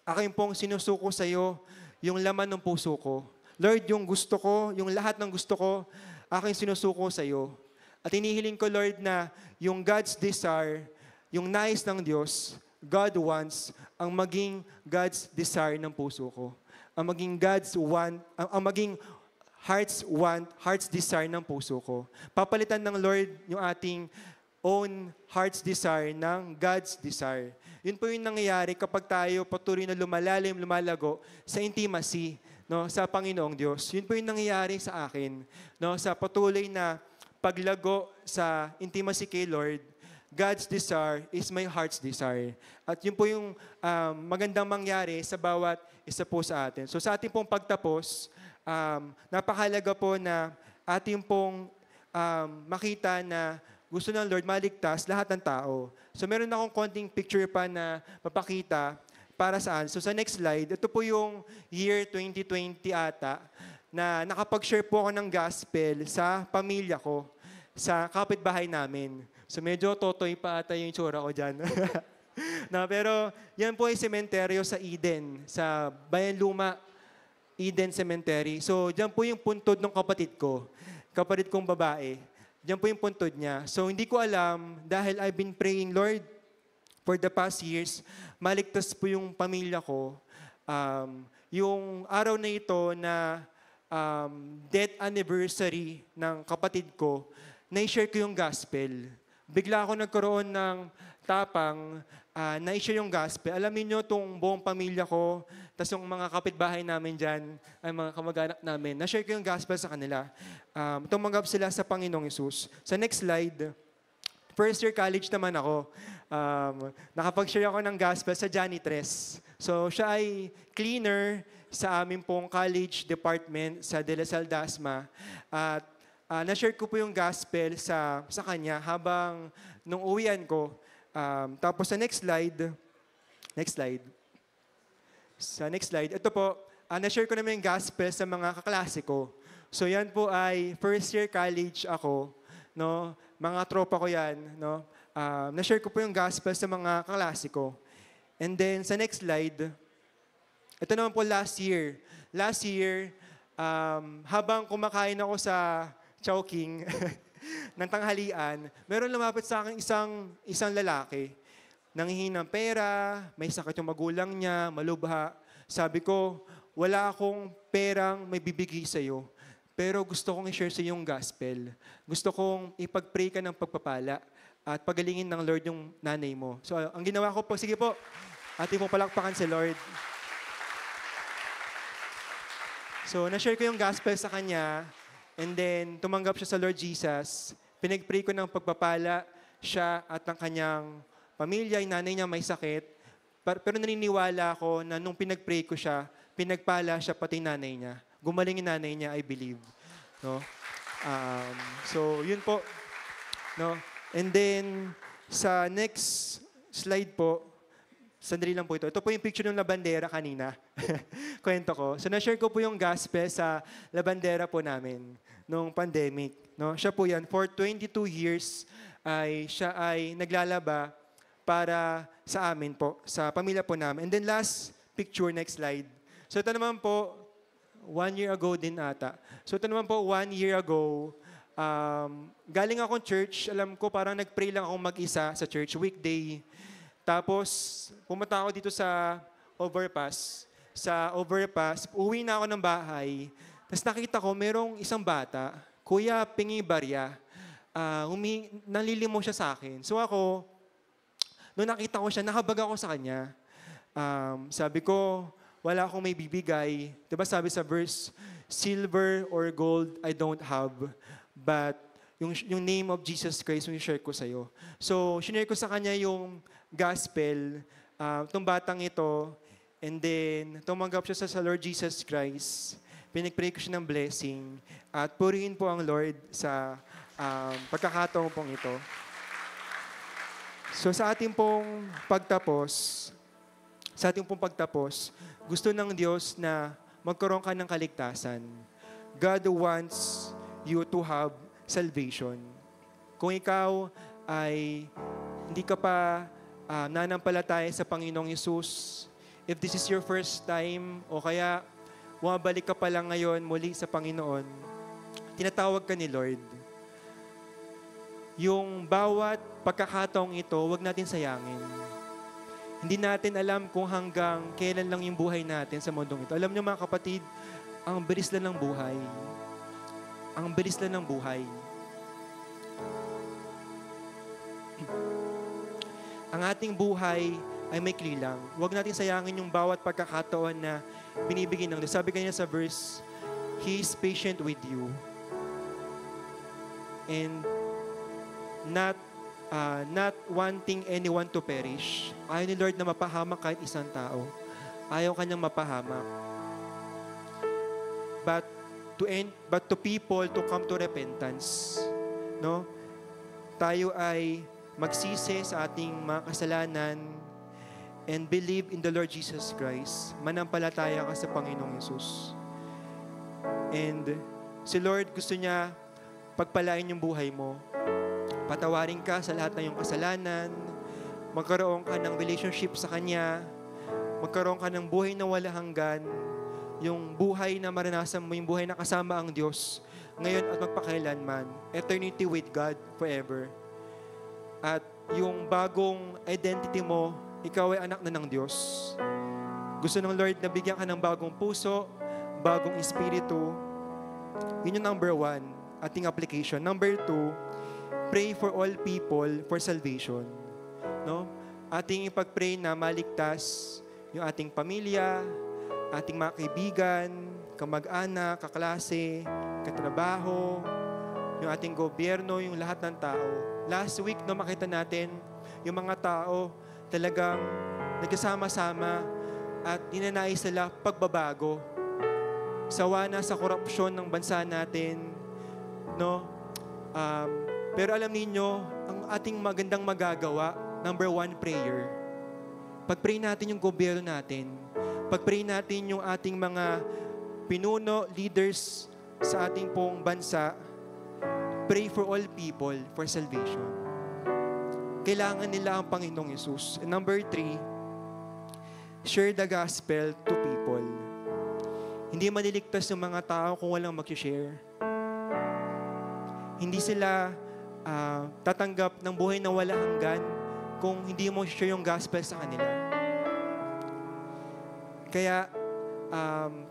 aking pong sinusuko sa iyo yung laman ng puso ko. Lord, yung gusto ko, yung lahat ng gusto ko, aking sinusuko sa iyo. At inihiling ko, Lord, na yung God's desire, yung nais ng Diyos, God wants, ang maging God's desire ng puso ko. Ang maging God's want, ang maging heart's want, heart's desire ng puso ko. Papalitan ng Lord yung ating own heart's desire ng God's desire. Yun po yung nangyayari kapag tayo patuloy na lumalago sa intimacy, no, sa Panginoong Diyos. Yun po yung nangyayari sa akin, no, sa patuloy na paglago sa intimacy kay Lord. God's desire is my heart's desire. At yun po yung magandang mangyari sa bawat isa po sa atin. So sa ating pong pagtapos, napakahalaga po na ating pong makita na gusto ng Lord maligtas lahat ng tao. So meron akong konting picture pa na mapakita para saan. So sa next slide, ito po yung year 2020 ata na nakapag-share po ako ng gospel sa pamilya ko, sa kapitbahay namin. So medyo totoy pa ata yung itsura ko dyan. No, pero yan po ay sementeryo sa Eden, sa Bayan Luma, Eden Cemetery. So dyan po yung puntod ng kapatid kong babae. Dyan po yung puntod niya. So hindi ko alam, dahil I've been praying, Lord, for the past years, maligtas po yung pamilya ko. Yung araw na ito na death anniversary ng kapatid ko, na-share ko yung gospel. Bigla ako nagkaroon ng tapang na-share yung gospel. Alamin nyo, itong buong pamilya ko, tas yung mga kapitbahay namin dyan, ay mga kamag-anak namin, na-share ko yung gospel sa kanila. Tumanggap sila sa Panginoong Yesus. Sa next slide, first year college naman ako. Nakapag-share ako ng gospel sa janitress. So, siya ay cleaner sa aming pong college department sa De La Salle Dasma. At na-share ko po yung gospel sa kanya habang nung uwian ko. Tapos sa next slide. Sa next slide, ito po, na-share ko naman yung gospel sa mga kaklase ko. So yan po ay first year college ako, no? Mga tropa ko yan, no? Na-share ko po yung gospel sa mga kaklase ko. And then sa next slide, ito naman po last year. Last year, habang kumakain ako sa Chowking ng tanghalian, meron lumapit sa akin isang lalaki. Nanghihingi ng pera, may sakit yung magulang niya, malubha. Sabi ko, wala akong perang may bibigay sa'yo. Pero gusto kong i-share sa iyo yung gospel. Gusto kong ipag-pray ka ng pagpapala at pagalingin ng Lord yung nanay mo. So, ang ginawa ko po, sige po, ating mo palakpakan si Lord. So, na-share ko yung gospel sa kanya, and then tumanggap siya sa Lord Jesus. Pinag-pray ko ng pagpapala siya at ang kanyang pamilya, yung nanay niya may sakit. Pero naniniwala ako na nung pinag-pray ko siya, pinagpala siya pati nanay niya. Gumaling yung nanay niya, I believe. No? So, yun po. No? And then, sa next slide po, sandali lang po ito. Ito po yung picture ng labandera kanina. Kwento ko. So, na-share ko po yung gospel sa labandera po namin nung pandemic. No? Siya po yan. For 22 years, siya ay naglalaba para sa amin po, sa pamilya po namin. And then last picture, next slide. So, ito naman po, 1 year ago din ata. So, ito naman po, 1 year ago, galing akong church. Alam ko, parang nag-pray lang akong mag-isa sa church, weekday. Tapos, pumunta ako dito sa overpass. Sa overpass, uwi na ako ng bahay. Tapos nakita ko, merong isang bata, Kuya Pingi Barya, nanlilimo siya sa akin. So ako, nung nakita ko siya, nakabag ako sa kanya. Sabi ko, wala akong may bibigay. Diba sabi sa verse, silver or gold I don't have, but yung name of Jesus Christ, yung share ko sa'yo. So, sinare ko sa kanya yung gospel, itong batang ito, and then tumanggap siya sa Lord Jesus Christ. pinag-pray ko siya ng blessing at purihin po ang Lord sa pagkakataon pong ito. So sa ating pong pagtapos, gusto ng Diyos na magkaroon ka ng kaligtasan. God wants you to have salvation. Kung ikaw ay hindi ka pa nanampalataya sa Panginoong Yesus, if this is your first time o kaya bumabalik ka pa lang ngayon muli sa Panginoon, tinatawag ka ni Lord. Yung bawat pagkakataong ito, huwag natin sayangin. Hindi natin alam kung hanggang kailan lang yung buhay natin sa mundong ito. Alam niyo mga kapatid, ang bilis lang ng buhay. Ang bilis lang ng buhay. Ang ating buhay ay may lang. Huwag natin sayangin yung bawat pagkakataon na binibigyan ng Diyos. Sabi kanina sa verse, He is patient with you. And not wanting anyone to perish. Ayaw ni Lord na mapahamak kahit isang tao. Ayaw kanyang mapahamak. But to people to come to repentance. No? Tayo ay magsisi sa ating mga kasalanan and believe in the Lord Jesus Christ. Manampalataya ka sa Panginoong Yesus. And si Lord gusto niya pagpalain yung buhay mo. Patawarin ka sa lahat ng iyong kasalanan, magkaroon ka ng relationship sa Kanya, magkaroon ka ng buhay na wala hanggan, yung buhay na maranasan mo, yung buhay na kasama ang Diyos, ngayon at magpakailanman, eternity with God forever. At yung bagong identity mo, ikaw ay anak na ng Diyos. Gusto ng Lord na bigyan ka ng bagong puso, bagong espiritu. Yun yung number 1, ating application. Number 2, pray for all people for salvation. No? Ating ipag-pray na maligtas yung ating pamilya, ating mga kaibigan, kamag-anak, kaklase, katrabaho, yung ating gobyerno, yung lahat ng tao. Last week, no, makita natin yung mga tao talagang nagkasama-sama at ninanais sila pagbabago. Sawa na sa korupsyon ng bansa natin, no? Pero alam ninyo, ang ating magandang magagawa, number 1, prayer. Pag-pray natin yung gobyerno natin. Pag-pray natin yung ating mga pinuno, leaders sa ating pong bansa. Pray for all people for salvation. Kailangan nila ang Panginoong Yesus. And number 3, share the gospel to people. Hindi maliligtas yung mga tao kung walang mag-share. Hindi sila tatanggap ng buhay na wala hanggan kung hindi mo share yung gospel sa kanila. Kaya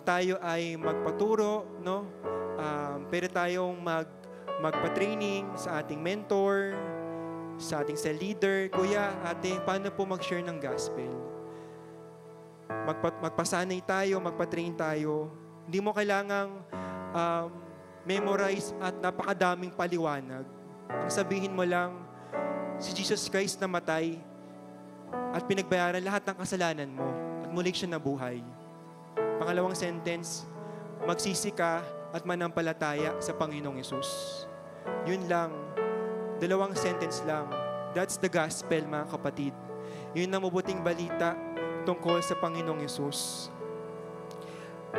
tayo ay magpaturo, no? Pero tayong magpa-training sa ating mentor, sa ating cell leader. Kuya, ate, paano po mag-share ng gospel? Magpasanay tayo, magpa-train tayo. Hindi mo kailangang memorize at napakadaming paliwanag. Ang sabihin mo lang, si Jesus Christ namatay at pinagbayaran lahat ng kasalanan mo at muli siya nabuhay. Pangalawang sentence, magsisi ka at manampalataya sa Panginoong Yesus. Yun lang. 2 sentence lang. That's the gospel, mga kapatid. Yun ang mabuting balita tungkol sa Panginoong Yesus.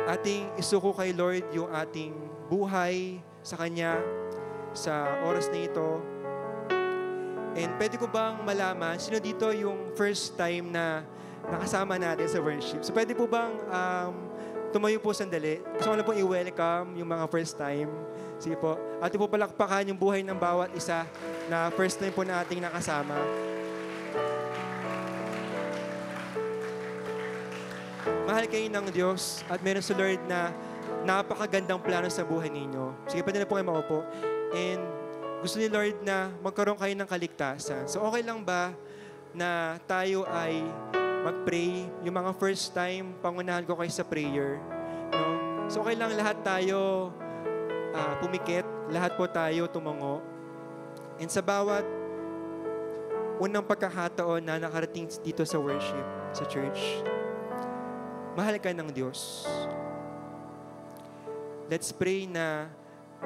Ating isuko kay Lord yung ating buhay sa Kanya sa oras na ito. And pwede ko bang malaman, sino dito yung first time na nakasama natin sa worship? So pwede po bang tumayo po sandali? Gusto ko lang po i-welcome yung mga first time. Sige po. Atin po palakpakan yung buhay ng bawat isa na first time po na ating nakasama. Mahal kayo ng Diyos at meron sa Lord na napakagandang plano sa buhay ninyo. Sige, pwede na po kayo maupo. And gusto ni Lord na magkaroon kayo ng kaligtasan. So okay lang ba na tayo ay mag-pray? Yung mga first time, pangunahan ko kayo sa prayer. No? So okay lang lahat tayo pumikit, lahat po tayo tumungo. And sa bawat unang pagkakataon na nakarating dito sa worship, sa church, mahal ka ng Diyos. let's pray na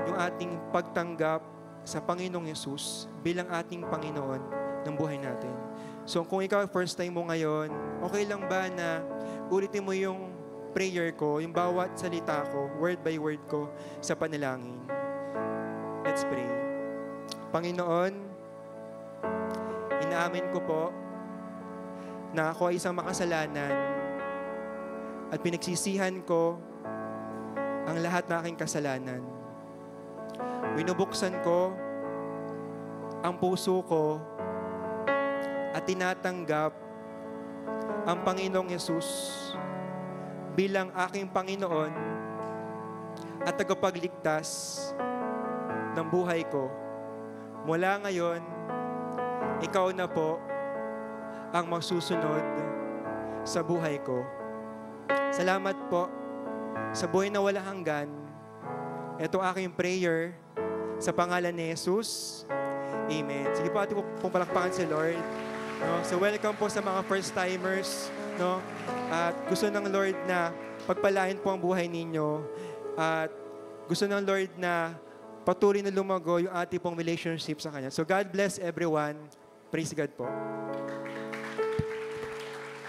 yung ating pagtanggap sa Panginoong Yesus bilang ating Panginoon ng buhay natin. So kung ikaw first time mo ngayon, okay lang ba na ulitin mo yung prayer ko, yung bawat salita ko, word by word ko sa panalangin? Let's pray. Panginoon, inaamin ko po na ako ay isang makasalanan at pinagsisihan ko ang lahat ng aking kasalanan. Binubuksan ko ang puso ko at tinatanggap ang Panginoong Yesus bilang aking Panginoon at tagapagligtas ng buhay ko. Mula ngayon, ikaw na po ang magsusunod sa buhay ko. Salamat po sa buhay na walang hanggan. Ito aking prayer sa pangalan ni Jesus. Amen. Sige po, ating pong palakpakan si Lord. No? So welcome po sa mga first-timers. No? At gusto ng Lord na pagpalain po ang buhay ninyo. At gusto ng Lord na patuloy na lumago yung ating pong relationship sa Kanya. So God bless everyone. Praise God po.